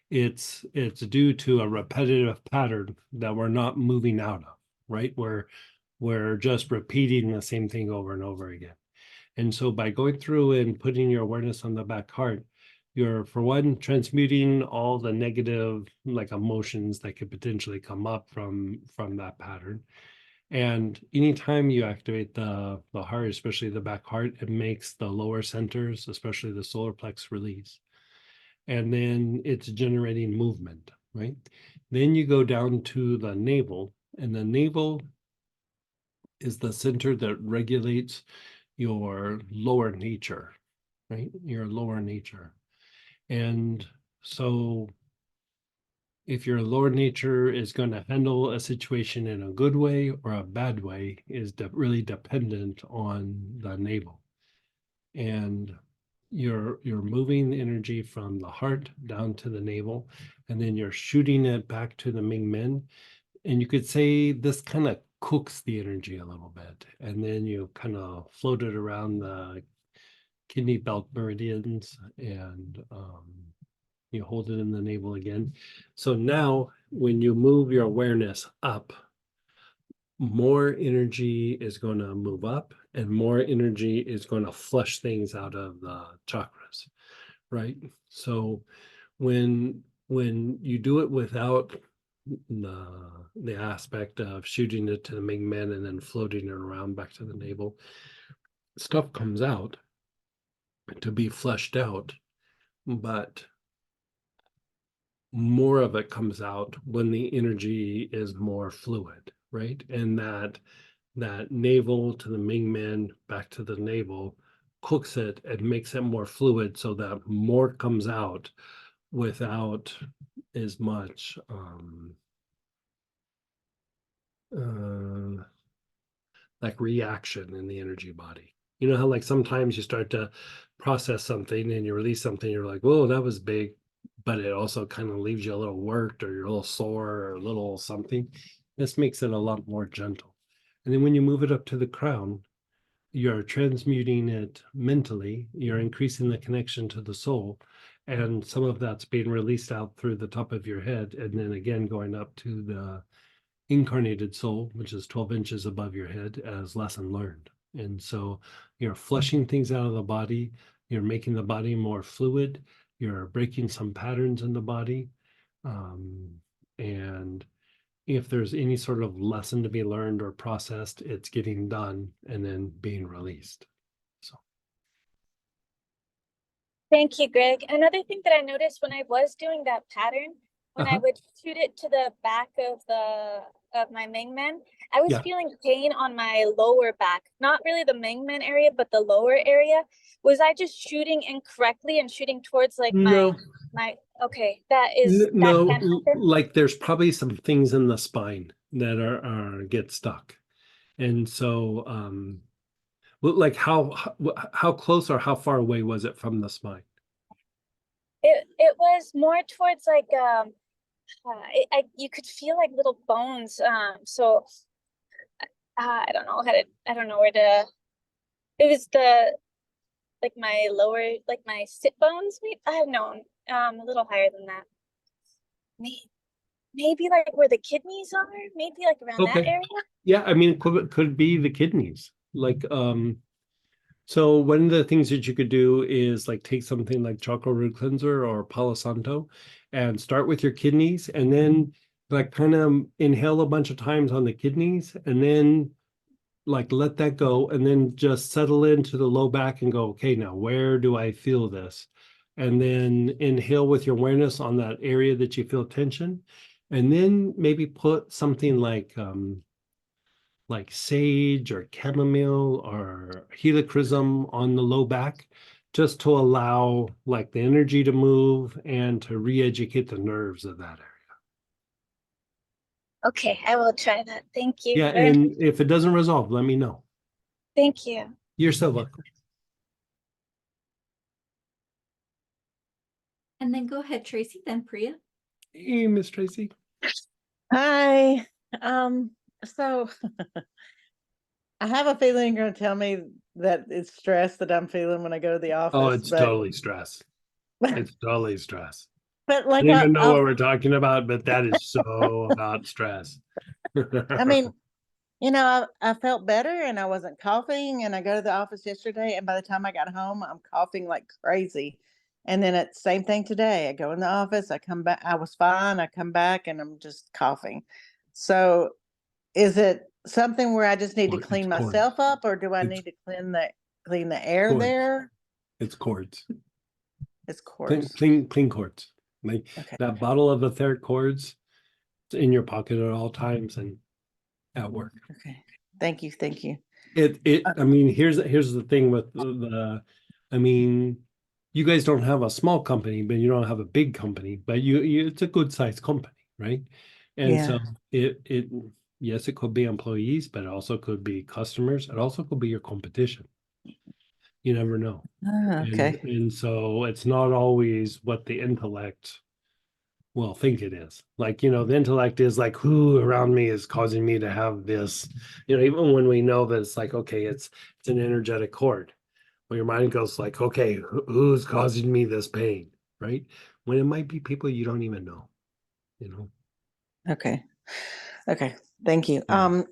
it's due to a repetitive pattern that we're not moving out of, right? We're just repeating the same thing over and over again. And so by going through and putting your awareness on the back heart, you're, for one, transmuting all the negative, like, emotions that could potentially come up from that pattern. And anytime you activate the heart, especially the back heart, it makes the lower centers, especially the solar plex, release. And then it's generating movement, right? Then you go down to the navel, and the navel is the center that regulates your lower nature, right? Your lower nature. And so if your lower nature is going to handle a situation in a good way or a bad way is really dependent on the navel. And you're moving the energy from the heart down to the navel, and then you're shooting it back to the Ming Men. And you could say this kind of cooks the energy a little bit, and then you kind of float it around the kidney belt meridians, and you hold it in the navel again. So now when you move your awareness up, more energy is going to move up, and more energy is going to flush things out of the chakras, right? So when you do it without the aspect of shooting it to the Ming Men and then floating it around back to the navel, stuff comes out to be flushed out, but more of it comes out when the energy is more fluid, right? And that navel to the Ming Men back to the navel cooks it and makes it more fluid so that more comes out without as much like reaction in the energy body. You know how like sometimes you start to process something and you release something, you're like, whoa, that was big, but it also kind of leaves you a little worked or you're a little sore or a little something. This makes it a lot more gentle. And then when you move it up to the crown, you're transmuting it mentally, you're increasing the connection to the soul, and some of that's being released out through the top of your head, and then again going up to the incarnated soul, which is 12 inches above your head, as lesson learned. And so you're flushing things out of the body, you're making the body more fluid, you're breaking some patterns in the body. And if there's any sort of lesson to be learned or processed, it's getting done and then being released. So Thank you, Greg. Another thing that I noticed when I was doing that pattern, when I would shoot it to the back of my Ming Men, I was Yeah. feeling pain on my lower back, not really the Ming Men area, but the lower area. Was I just shooting incorrectly and shooting towards like no, my okay, that is that no, can happen? like there's probably some things in the spine that are get stuck. And so well, like how close or how far away was it from the spine? It was more towards like you could feel like little bones. So I don't know I don't know where to. It was the like my lower, like my sit bones. Maybe I have known a little higher than that. Maybe like where the kidneys are. Maybe like around that Okay. area. Yeah, I mean, it could be the kidneys. Like, so one of the things that you could do is like take something like chakra root cleanser or Palo Santo and start with your kidneys, and then like kind of inhale a bunch of times on the kidneys, and then like let that go, and then just settle into the low back and go, okay, now where do I feel this? And then inhale with your awareness on that area that you feel tension, and then maybe put something like sage or chamomile or helichrysum on the low back, just to allow like the energy to move and to re-educate the nerves of that area. Okay, I will try that. Thank you. Yeah, and if it doesn't resolve, let me know. Thank you. You're so welcome. And then go ahead, Tracy, then Priya. Hey, Miss Tracy. Hi. So I have a feeling you're gonna tell me that it's stress that I'm feeling when I go to the office. Oh, it's but, totally stress. It's totally stress. but I like don't even know what I'll, we're talking about, but that is so about stress. I mean, I felt better and I wasn't coughing, and I go to the office yesterday, and by the time I got home, I'm coughing like crazy. And then it's same thing today. I go in the office, I come back, I was fine. I come back and I'm just coughing. So is it something where I just need to Or it's clean cords. myself up, or do I It's need to clean the air cords. there? It's cords. It's Clean, coarse. clean cords. Like Okay. that bottle of etheric cords, it's in your pocket at all times and at work. Okay. Thank you. Thank you. I mean, here's the thing with I mean, you guys don't have a small company, but you don't have a big company, but you it's a good sized company, right? And so it yes, it could be employees, but it also could be customers. It also could be your competition. You never know. Okay. And so it's not always what the intellect will think it is. Like, the intellect is like, who around me is causing me to have this, even when we know that it's like, okay, it's an energetic cord. Well, your mind goes like, okay, who's causing me this pain, right? When it might be people you don't even know, you know. Okay. Okay. Thank you. Yeah.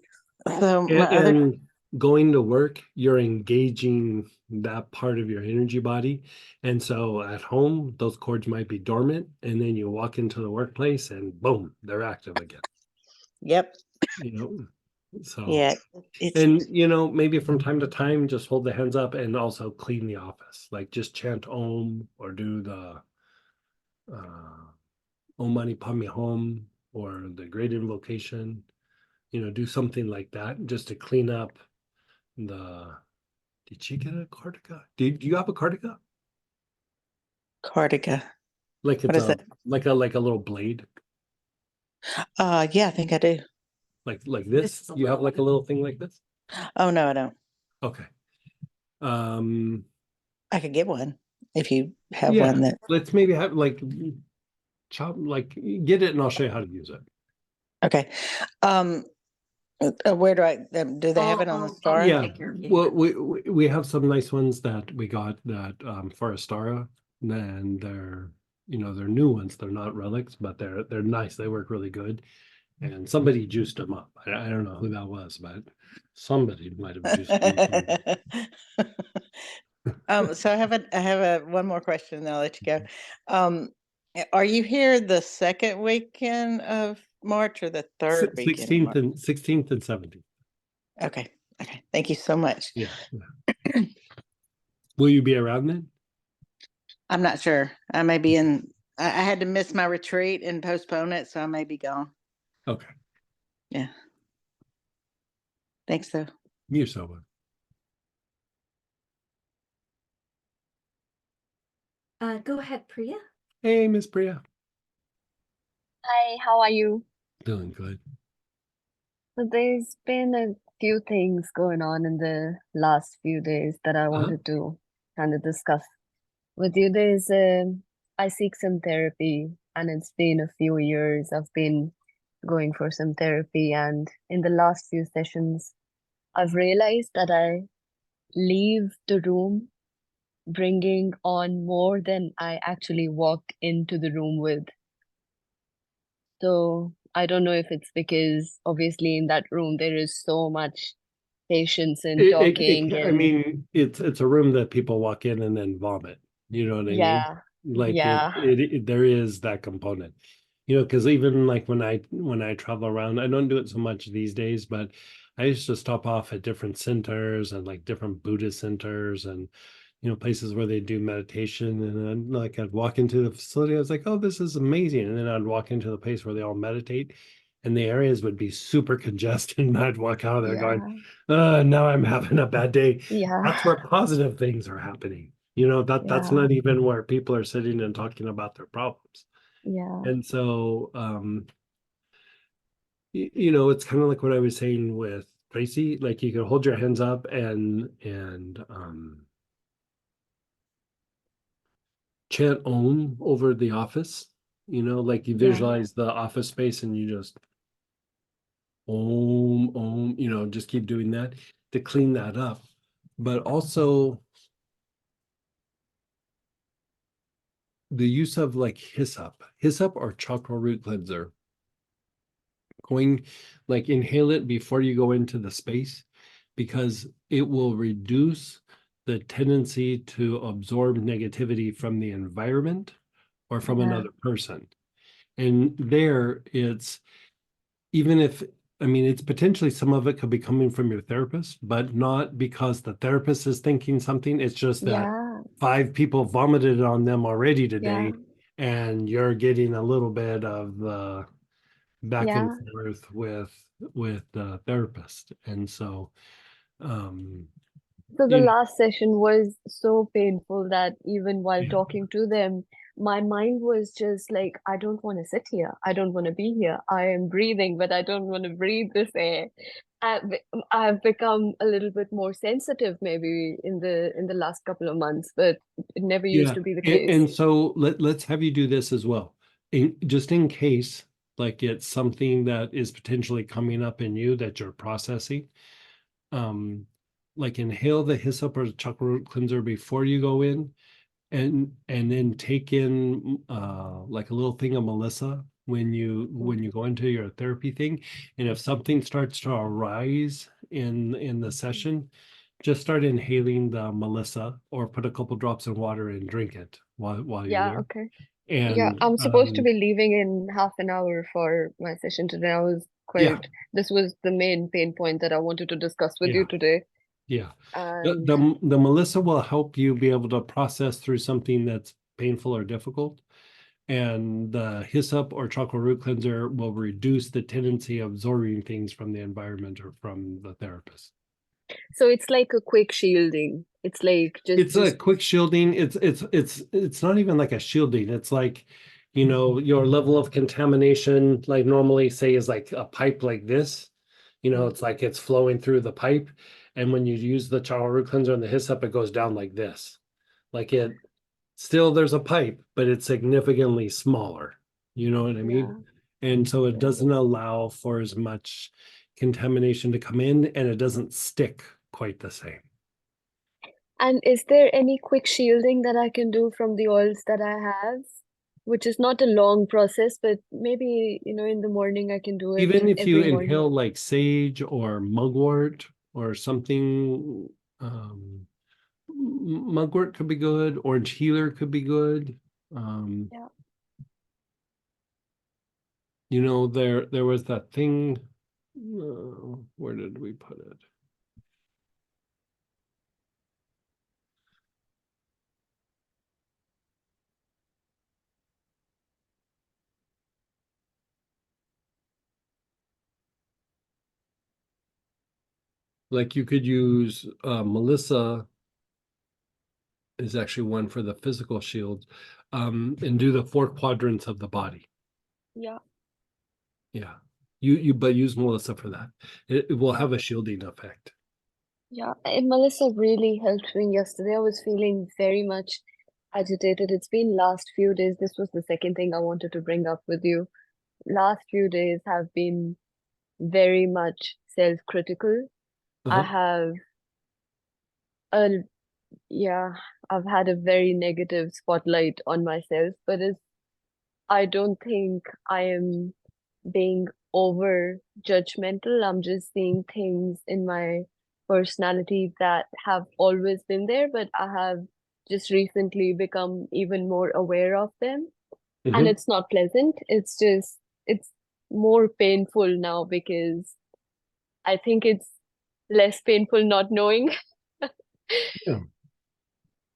So my other And going to work, you're engaging that part of your energy body. And so at home, those cords might be dormant. And then you walk into the workplace and boom, they're active again. Yep. So Yeah. It's and maybe from time to time just hold the hands up and also clean the office. Like just chant Om or do the Om Mani Padme Hum or the great invocation. Do something like that just to clean up the. Did she get a cardiga? Do you have a cardiga? Cardiga. Like What it's is that? like a little blade, Yeah, I think I do. like this. You have like a little thing like this. Oh no, I don't. Okay. Um. I could get one if you have Yeah. one that. Let's maybe have like chop, like get it, and I'll show you how to use it. Okay. Where do they have it on the I'll star? Yeah. take care of you. Well, we have some nice ones that we got that for Astara, and they're new ones. They're not relics, but they're nice. They work really good. And somebody juiced them up. I don't know who that was, but somebody might have juiced them up. So I have one more question, and then I'll let you go. Are you here the second weekend of March or the third weekend of 16th March? and 16th and 17th. Okay. Okay. Thank you so much. Yeah. Will you be around then? I'm not sure. I may be I had to miss my retreat and postpone it, so I may be gone. Okay. Yeah. Thanks though. You're so welcome. Go ahead, Priya. Hey, Miss Priya. Hi, how are you? Doing good. So there's been a few things going on in the last few days that I wanted to kind of discuss with you. I seek some therapy, and it's been a few years. I've been going for some therapy, and in the last few sessions, I've realized that I leave the room bringing on more than I actually walk into the room with. So I don't know if it's because obviously in that room there is so much patience and talking I and mean, it's a room that people walk in and then vomit. You know what I mean? yeah, Like yeah, there is that component. Because even like when I travel around, I don't do it so much these days, but I used to stop off at different centers and like different Buddhist centers and places where they do meditation. And then like I'd walk into the facility, I was like, oh, this is amazing. And then I'd walk into the place where they all meditate, and the areas would be super congested. And I'd walk out of there going, now I'm having a bad day. yeah, That's where positive things are happening. That's yeah, not even where people are sitting and talking about their problems. yeah, And so, it's kind of like what I was saying with Tracy. Like you can hold your hands up and chant Om over the office. Like you yeah, visualize the office space and you just Om Om. Just keep doing that to clean that up. But also the use of like hyssop or chakra root cleanser. Going like inhale it before you go into the space, because it will reduce the tendency to absorb negativity from the environment or from yeah, another person. And there it's even if I mean, it's potentially some of it could be coming from your therapist, but not because the therapist is thinking something. It's just that Yeah, 5 people vomited on them already yeah, today, and you're getting a little bit of the back and yeah. forth with the therapist. And so So the you know, last session was so painful that even while yeah, talking to them, my mind was just like, I don't want to sit here. I don't want to be here. I am breathing, but I don't want to breathe this air. I've become a little bit more sensitive maybe in the last couple of months, but it never used yeah. to be the And, case. and so let's have you do this as well. Just in case, like it's something that is potentially coming up in you that you're processing. um like inhale the hyssop or chakra root cleanser before you go in, and then take in like a little thing of Melissa when you go into your therapy thing. And if something starts to arise in the session, just start inhaling the Melissa or put a couple drops in water and drink it while you're Yeah, there. okay. Yeah, And I'm supposed to be leaving in half an hour for my session today. yeah, This was the main pain point that I wanted to discuss with you yeah, today. yeah. The, And the the Melissa will help you be able to process through something that's painful or difficult. And the hyssop or chakra root cleanser will reduce the tendency of absorbing things from the environment or from the therapist. so it's like a quick shielding. It's like It's a just quick shielding. It's not even like a shielding. It's like, your level of contamination, like normally say is like a pipe like this. It's like it's flowing through the pipe. And when you use the chakra root cleanser and the hyssop, it goes down like this. Like it still there's a pipe, but it's significantly smaller. You know what I mean? yeah. And so it Yeah. doesn't allow for as much contamination to come in, and it doesn't stick quite the same. And is there any quick shielding that I can do from the oils that I have? Which is not a long process, but maybe, in the morning I can do it Even if you every morning. inhale like sage or mugwort or something, um, mugwort could be good, orange healer could be good. Um, Yeah. there was that thing, where did we put it? Like you could use Melissa is actually one for the physical shield, and do the 4 quadrants of the body. Yeah. Yeah. You but use Melissa for that. It will Yeah. have a shielding effect. Yeah. And Melissa really helped me yesterday. I was feeling very much agitated. It's been last few days. This was the second thing I wanted to bring up with you. Last few days have been very much self-critical. I Uh-huh. have a yeah, I've had a very negative spotlight on myself, but I don't think I am being over judgmental. I'm just seeing things in my personality that have always been there, but I have just recently become even more aware of them. And Mhm. it's not pleasant. It's more painful now because I think it's less painful not knowing. Yeah.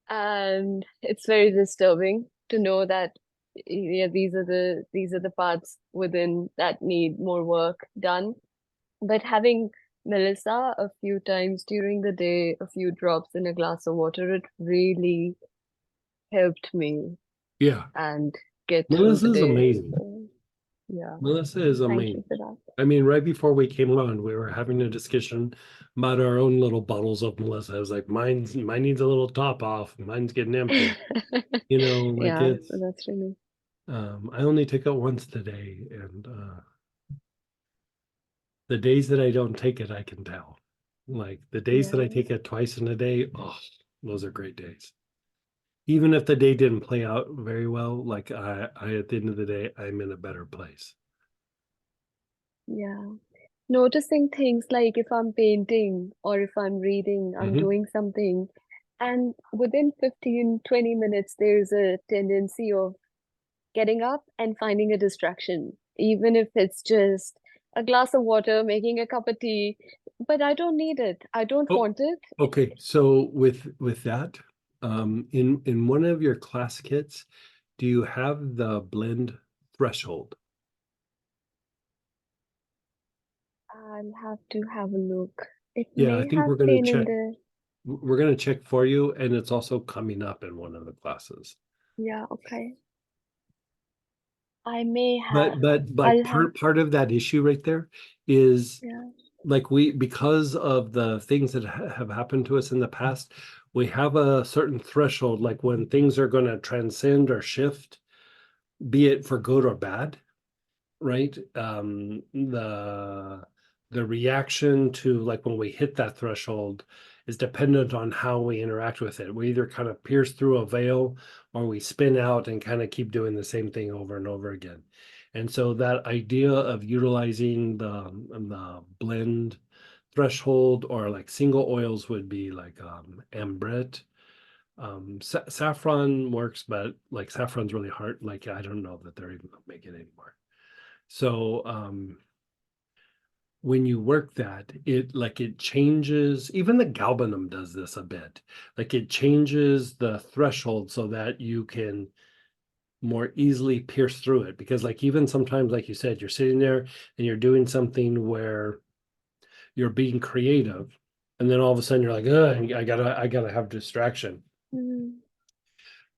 And it's very disturbing to know that yeah, these are the parts within that need more work done. But having Melissa a few times during the day, a few drops in a glass of water, it really helped me Yeah. and get through Melissa the is day. amazing. So yeah, Melissa is thank you amazing. for that. I mean, right before we came on, we were having a discussion about our own little bottles of Melissa. I was like, mine needs a little top off. Mine's getting empty. Like Yeah, so it's that's really I only took it once today, and the days that I don't take it, I can tell. Like the days that I yeah. take it twice in a day, oh, those are great days. Even if the day didn't play out very well, like I at the end of the day, I'm in a better place. Yeah. Noticing things like if I'm painting or if I'm reading, I'm Hmm. doing something, and within 15, 20 minutes, there's a tendency of getting up and finding a distraction, even if it's just a glass of water, making a cup of tea, but I don't need it. I don't Oh, want it. okay, so with that, in one of your class kits, do you have the blend threshold? I'll have to have a look. It Yeah, I may think have we're gonna been in check. the, We're gonna check for you, and it's also coming up in one of the classes. yeah, okay. I may have. But like I'll have, part of that issue right there is yeah. like because of the things that have happened to us in the past, we have a certain threshold, like when things are going to transcend or shift, be it for good or bad, right? The reaction to like when we hit that threshold is dependent on how we interact with it. We either kind of pierce through a veil or we spin out and kind of keep doing the same thing over and over again. And so that idea of utilizing the blend threshold or like single oils would be like ambret. Saffron works, but like saffron's really hard. Like I don't know that they're even gonna make it anymore. So when you work that, it changes, even the galbanum does this a bit. Like it changes the threshold so that you can more easily pierce through it. Because like even sometimes, like you said, you're sitting there and you're doing something where you're being creative, and then all of a sudden you're like, I gotta have distraction. Mm,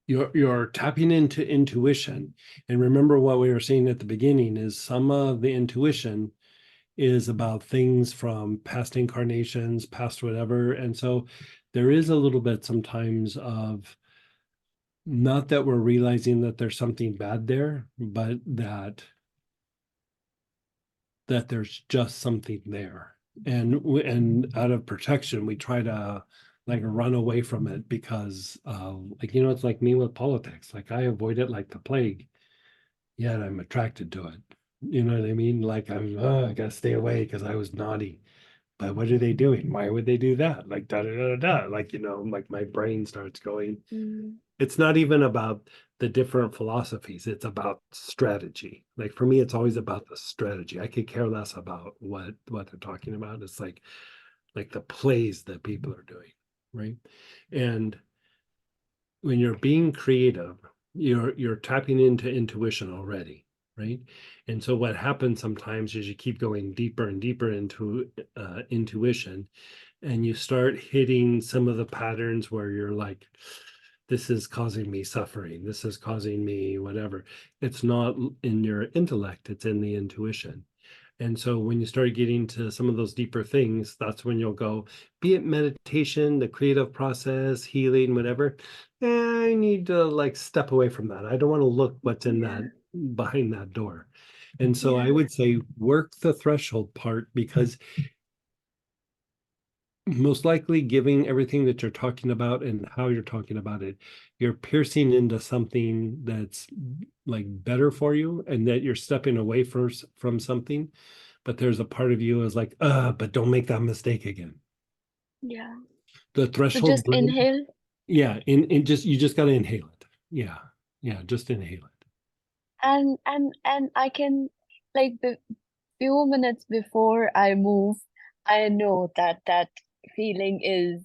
You're tapping into intuition. And remember what we were saying at the beginning is some of the intuition is about things from past incarnations, past whatever. And so there is a little bit sometimes of not that we're realizing that there's something bad there, but that there's just something there. And out of protection, we try to like run away from it because like it's like me with politics. Like I avoid it like the plague, yet I'm attracted to it. You know what I mean? Like I gotta stay away because I was naughty. But what are they doing? Why would they do that? Like da da da da. Like like my brain starts going. mm, It's not even about the different philosophies. It's about strategy. Like for me, it's always about the strategy. I could care less about what they're talking about. It's like the plays that people are doing, right? And when you're being creative, you're tapping into intuition already, right? And so what happens sometimes is you keep going deeper and deeper into intuition, and you start hitting some of the patterns where you're like, this is causing me suffering, this is causing me whatever. It's not in your intellect, it's in the intuition. And so when you start getting to some of those deeper things, that's when you'll go, be it meditation, the creative process, healing, whatever. I need to like step away from that. I don't want to look what's in yeah, that behind that door. And so I yeah, would say work the threshold part, because most likely giving everything that you're talking about and how you're talking about it, you're piercing into something that's like better for you, and that you're stepping away first from something. But there's a part of you is like, but don't make that mistake again. yeah. The So threshold just blend, inhale. yeah, in just you just gotta inhale it. Yeah, yeah, just inhale it. And I can, like, the few minutes before I move, I know that that feeling is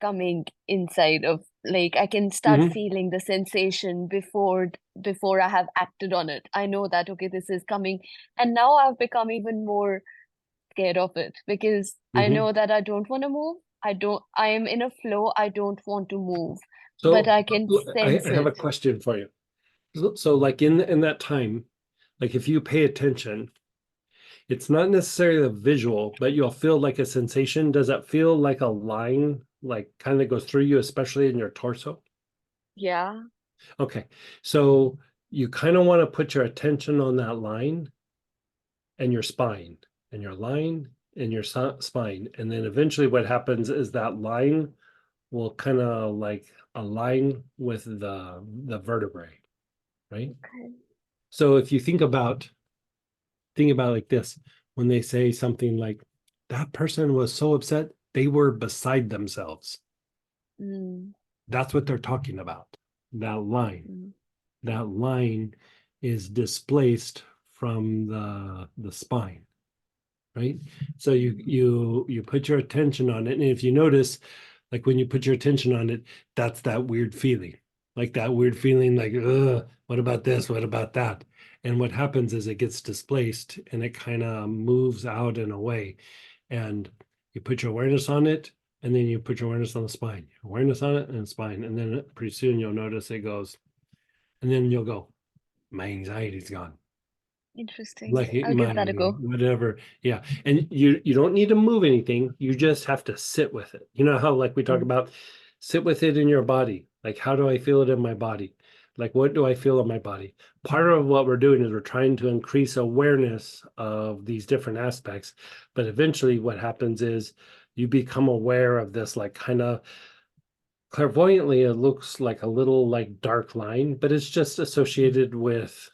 coming inside of, like, I can start Mhm. feeling the sensation before I have acted on it. I know that, okay, this is coming, and now I've become even more scared of it because I Mhm. know that I don't want to move. I am in a flow. I don't want to move, but So I can I sense have a it. question for you. So like in that time, like if you pay attention, it's not necessarily a visual, but you'll feel like a sensation. Does that feel like a line, like kind of goes through you, especially in your torso? Yeah. Okay. So you kind of want to put your attention on that line and your spine, and your line and your spine. And then eventually what happens is that line will kind of like align with the vertebrae, right? Okay. So if you think about like this, when they say something like that person was so upset they were beside themselves, Mm, that's what they're talking about. that line mm, that line is displaced from the spine. right? So you put your attention on it, and if you notice, like when you put your attention on it, that's that weird feeling, like that weird feeling, like, ugh, what about this? What about that? And what happens is it gets displaced and it kind of moves out and away. And you put your awareness on it, and then you put your awareness on the spine, awareness on it and the spine. And then pretty soon you'll notice it goes, and then you'll go, my anxiety's gone. Interesting. Like I'll give that a my go. whatever. Yeah. And you don't need to move anything. You just have to sit with it. You know how like we talk Mm. about sit with it in your body. Like how do I feel it in my body? Like what do I feel in my body? Part of what we're doing is we're trying to increase awareness of these different aspects. But eventually what happens is you become aware of this like kind of clairvoyantly, it looks like a little like dark line, but it's just associated with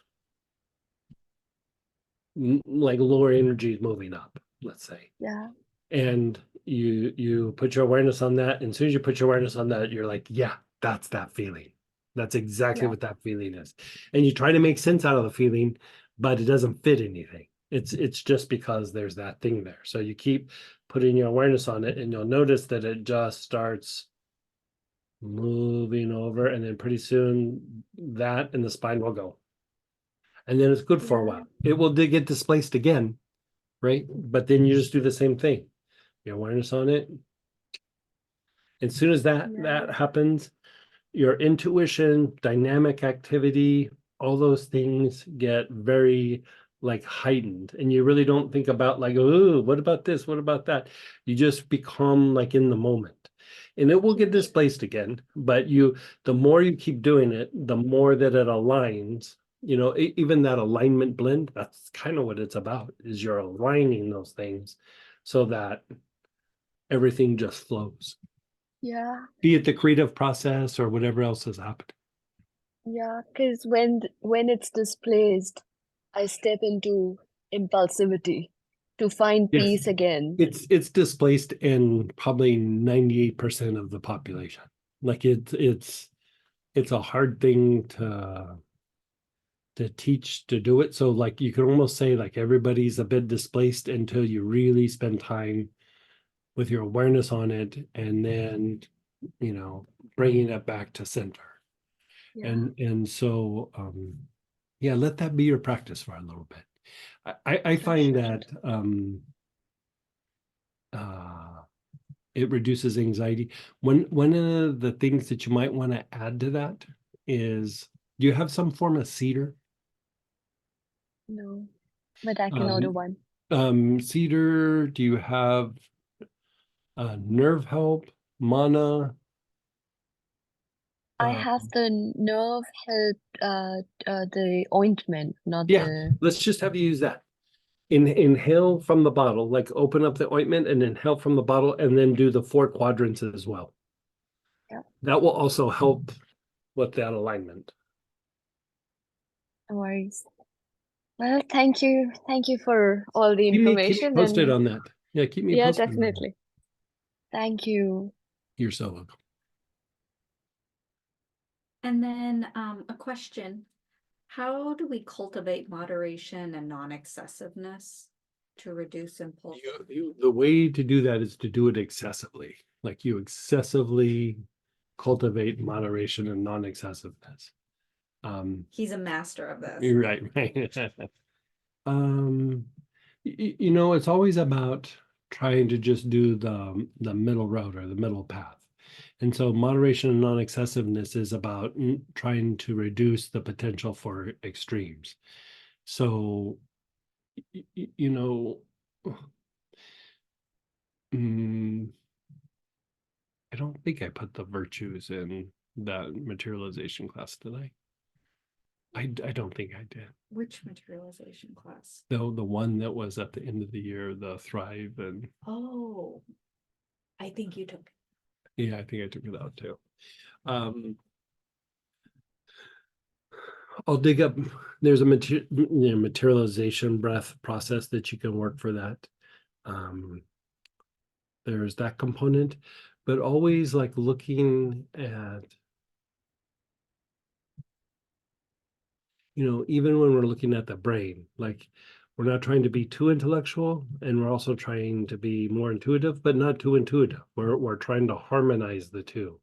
like lower energies moving up, let's say. Yeah. And you put your awareness on that, and as soon as you put your awareness on that, you're like, yeah, that's that feeling. That's exactly Yeah. what that feeling is. And you try to make sense out of the feeling, but it doesn't fit anything. It's just because there's that thing there. So you keep putting your awareness on it, and you'll notice that it just starts moving over, and then pretty soon that and the spine will go. And then it's good for a Yeah. while. It will get displaced again, right? But then you just do the same thing. Your awareness on it. As soon as that Yeah. happens, your intuition, dynamic activity, all those things get very like heightened, and you really don't think about like, oh, what about this? What about that? You just become like in the moment, and it will get displaced again. But the more you keep doing it, the more that it aligns. You know, even that alignment blend, that's kind of what it's about, is you're aligning those things so that everything just flows, Yeah. be it the creative process or whatever else has happened. Yeah. Because when it's displaced, I step into impulsivity to find Yes, peace again. it's displaced in probably 98% of the population. Like it's a hard thing to teach to do it. So like you can almost say like everybody's a bit displaced until you really spend time with your awareness on it, and then bringing it back to center. Yeah. And so yeah, let that be your practice for a little bit. I For find sure. that uh it reduces anxiety. One of the things that you might want to add to that is, do you have some form of cedar? No, but I can order Um, one. Cedar, do you have nerve help, mana? I have the nerve help, the ointment, not Yeah, the. let's just have you use that. Inhale from the bottle, like open up the ointment and inhale from the bottle, and then do the 4 quadrants as well. Yeah. That will also help with that alignment. No worries. Well, thank you. Thank you for all the Keep me information posted and on that. Yeah, keep me yeah, posted on that. definitely. Thank you. You're so welcome. And then a question, how do we cultivate moderation and non-excessiveness to reduce impulse? The way to do that is to do it excessively. Like you excessively cultivate moderation and non-excessiveness. He's a master of this. You're right, right. It's always about trying to just do the middle road or the middle path. And so moderation and non-excessiveness is about trying to reduce the potential for extremes. So, you know, I don't think I put the virtues in that materialization class, did I? I don't think I did. Which materialization class? The one that was at the end of the year, the Thrive, and Oh, I think you took. yeah, I think I took it out too. I'll dig up. There's a materialization breath process that you can work for that. There's that component, but always like looking at, even when we're looking at the brain, like We're not trying to be too intellectual, and we're also trying to be more intuitive, but not too intuitive. We're trying to harmonize the two,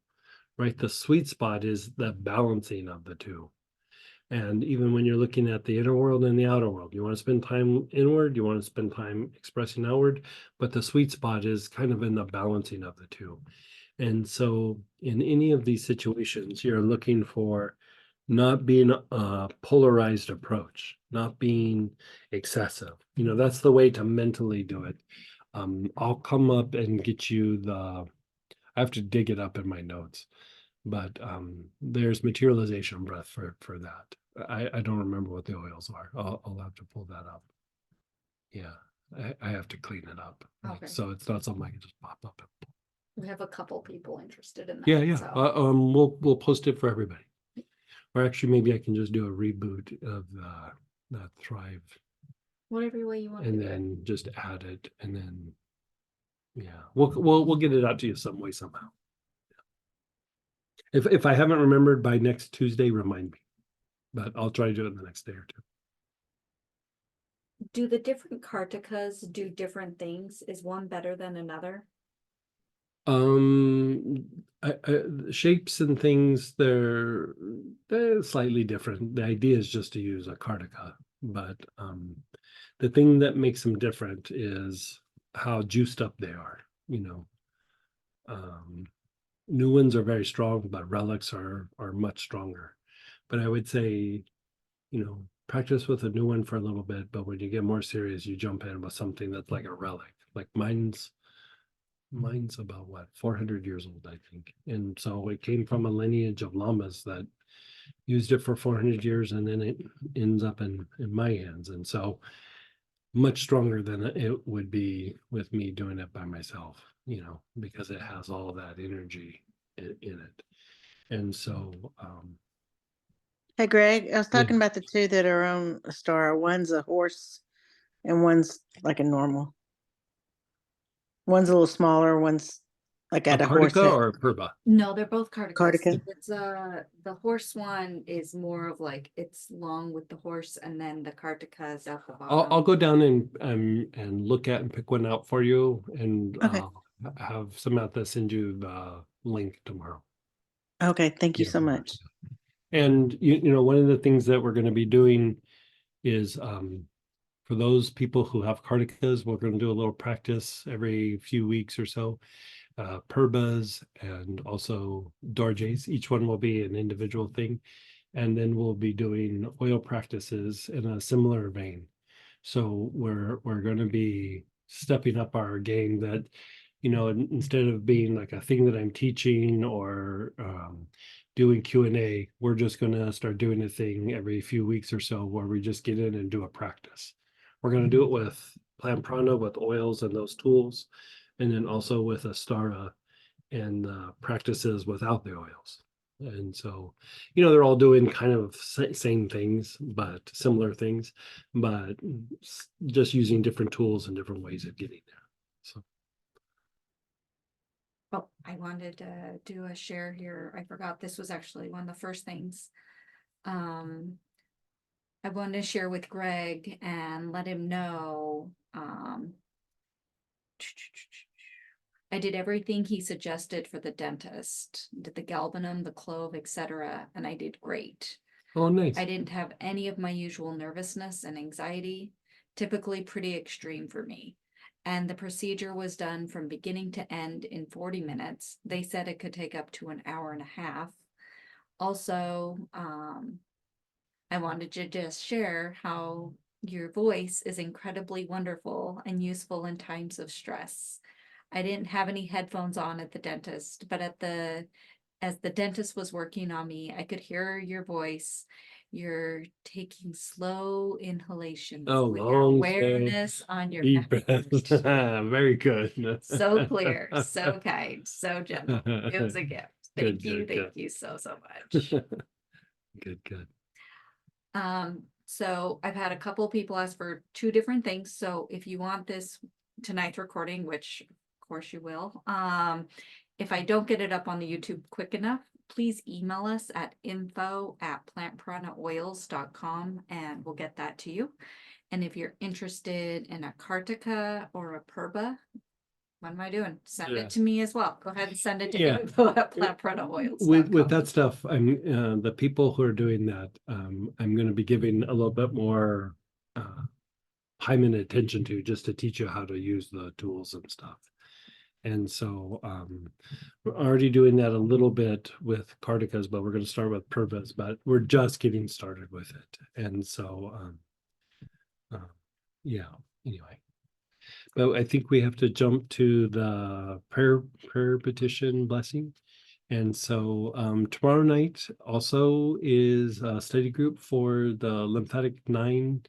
right? The sweet spot is the balancing of the two. And even when you're looking at the inner world and the outer world, you want to spend time inward, you want to spend time expressing outward, but the sweet spot is kind of in the balancing of the two. And so in any of these situations, you're looking for not being a polarized approach, not being excessive. You know, that's the way to mentally do it. I'll come up and get you I have to dig it up in my notes, but there's materialization breath for that. I don't remember what the oils are. I'll have to pull that up. Yeah, I have to clean it up. Okay. So it's not something I can just pop up. We have a couple people interested in that. Yeah, yeah. So We'll post it for everybody. Or actually, maybe I can just do a reboot of the Thrive whatever way you want to and do it. then just add it, and then yeah, we'll get it out to you some way somehow. If I haven't remembered by next Tuesday, remind me. But I'll try to do it in the next day or two. Do the different kartikas do different things? Is one better than another? Shapes and things, they're slightly different. The idea is just to use a kartika, but the thing that makes them different is how juiced up they are. You know, new ones are very strong, but relics are much stronger. But I would say, you know, practice with a new one for a little bit, but when you get more serious, you jump in with something that's like a relic. Like mine's about what, 400 years old, I think. And so it came from a lineage of lamas that used it for 400 years, and then it ends up in my hands. And so much stronger than it would be with me doing it by myself, you know, because it has all that energy in it. And so Hey, Greg, I was yeah. talking about the two that are on a star. One's a horse and one's like a normal. One's a little smaller, one's like A at a horse kartika head. or a purba? No, they're both kartikas. Kartika? It's the horse one is more of like it's long with the horse, and then the kartika is at the bottom. I'll go down and look at and pick one out for you, and Okay. have Samantha send you the link tomorrow. Okay, thank you Yeah. so much. And you know, one of the things that we're going to be doing is for those people who have kartikas, we're going to do a little practice every few weeks or so. Purbas and also dorjes. Each one will be an individual thing. And then we'll be doing oil practices in a similar vein. So we're going to be stepping up our game that, you know, instead of being like a thing that I'm teaching or doing Q&A, we're just going to start doing a thing every few weeks or so where we just get in and do a practice. We're going to do it with plant prana, with oils and those tools, and then also with Astara and practices without the oils. And so, you know, they're all doing kind of same things, but similar things, but just using different tools and different ways of getting there. So. Oh, I wanted to do a share here. I forgot this was actually one of the first things. I wanted to share with Greg and let him know. I did everything he suggested for the dentist, did the galbanum, the clove, etc., and I did great. Oh, nice. I didn't have any of my usual nervousness and anxiety, typically pretty extreme for me. And the procedure was done from beginning to end in 40 minutes. They said it could take up to an hour and a half. Also, I wanted to just share how your voice is incredibly wonderful and useful in times of stress. I didn't have any headphones on at the dentist, but as the dentist was working on me, I could hear your voice. You're taking slow inhalations Oh, with your long, awareness on your deep neck. breath. Very good. So clear, so kind, so gentle. It was a gift. Thank Good, you, good, thank good. you so much. Good. So I've had a couple of people ask for two different things. So if you want this tonight's recording, which of course you will, if I don't get it up on the YouTube quick enough, please email us at info@plantpranaoils.com and we'll get that to you. And if you're interested in a Kartika or a Purba, what am I doing? Send Yeah. it to me as well. Go ahead and send it to Yeah. With that stuff, I'm the people who are doing that, I'm going to be giving a little bit more time and attention to, just to teach you how to use the tools and stuff. And so we're already doing that a little bit with Kartikas, but we're going to start with Purvas, but we're just getting started with it. And so yeah, anyway. But I think we have to jump to the prayer petition blessing. And so tomorrow night also is a study group for the lymphatic 9,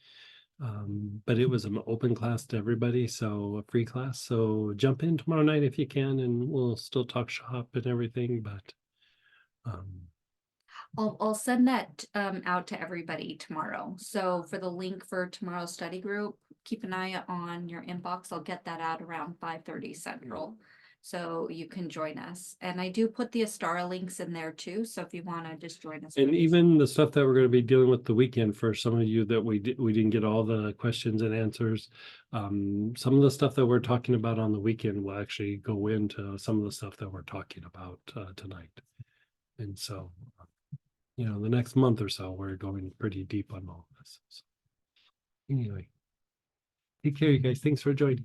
but it was an open class to everybody, so a free class. So jump in tomorrow night if you can, and we'll still talk shop and everything. But I'll send that out to everybody tomorrow. So for the link for tomorrow's study group, keep an eye on your inbox. I'll get that out around 5:30 Central. So you can join us. And I do put the Astara links in there too. So if you want to just join us. and even the stuff that we're going to be dealing with the weekend, for some of you that we didn't get all the questions and answers, some of the stuff that we're talking about on the weekend will actually go into some of the stuff that we're talking about tonight. And so the next month or so, we're going pretty deep on all of this. So, anyway, take care, you guys. Thanks for joining.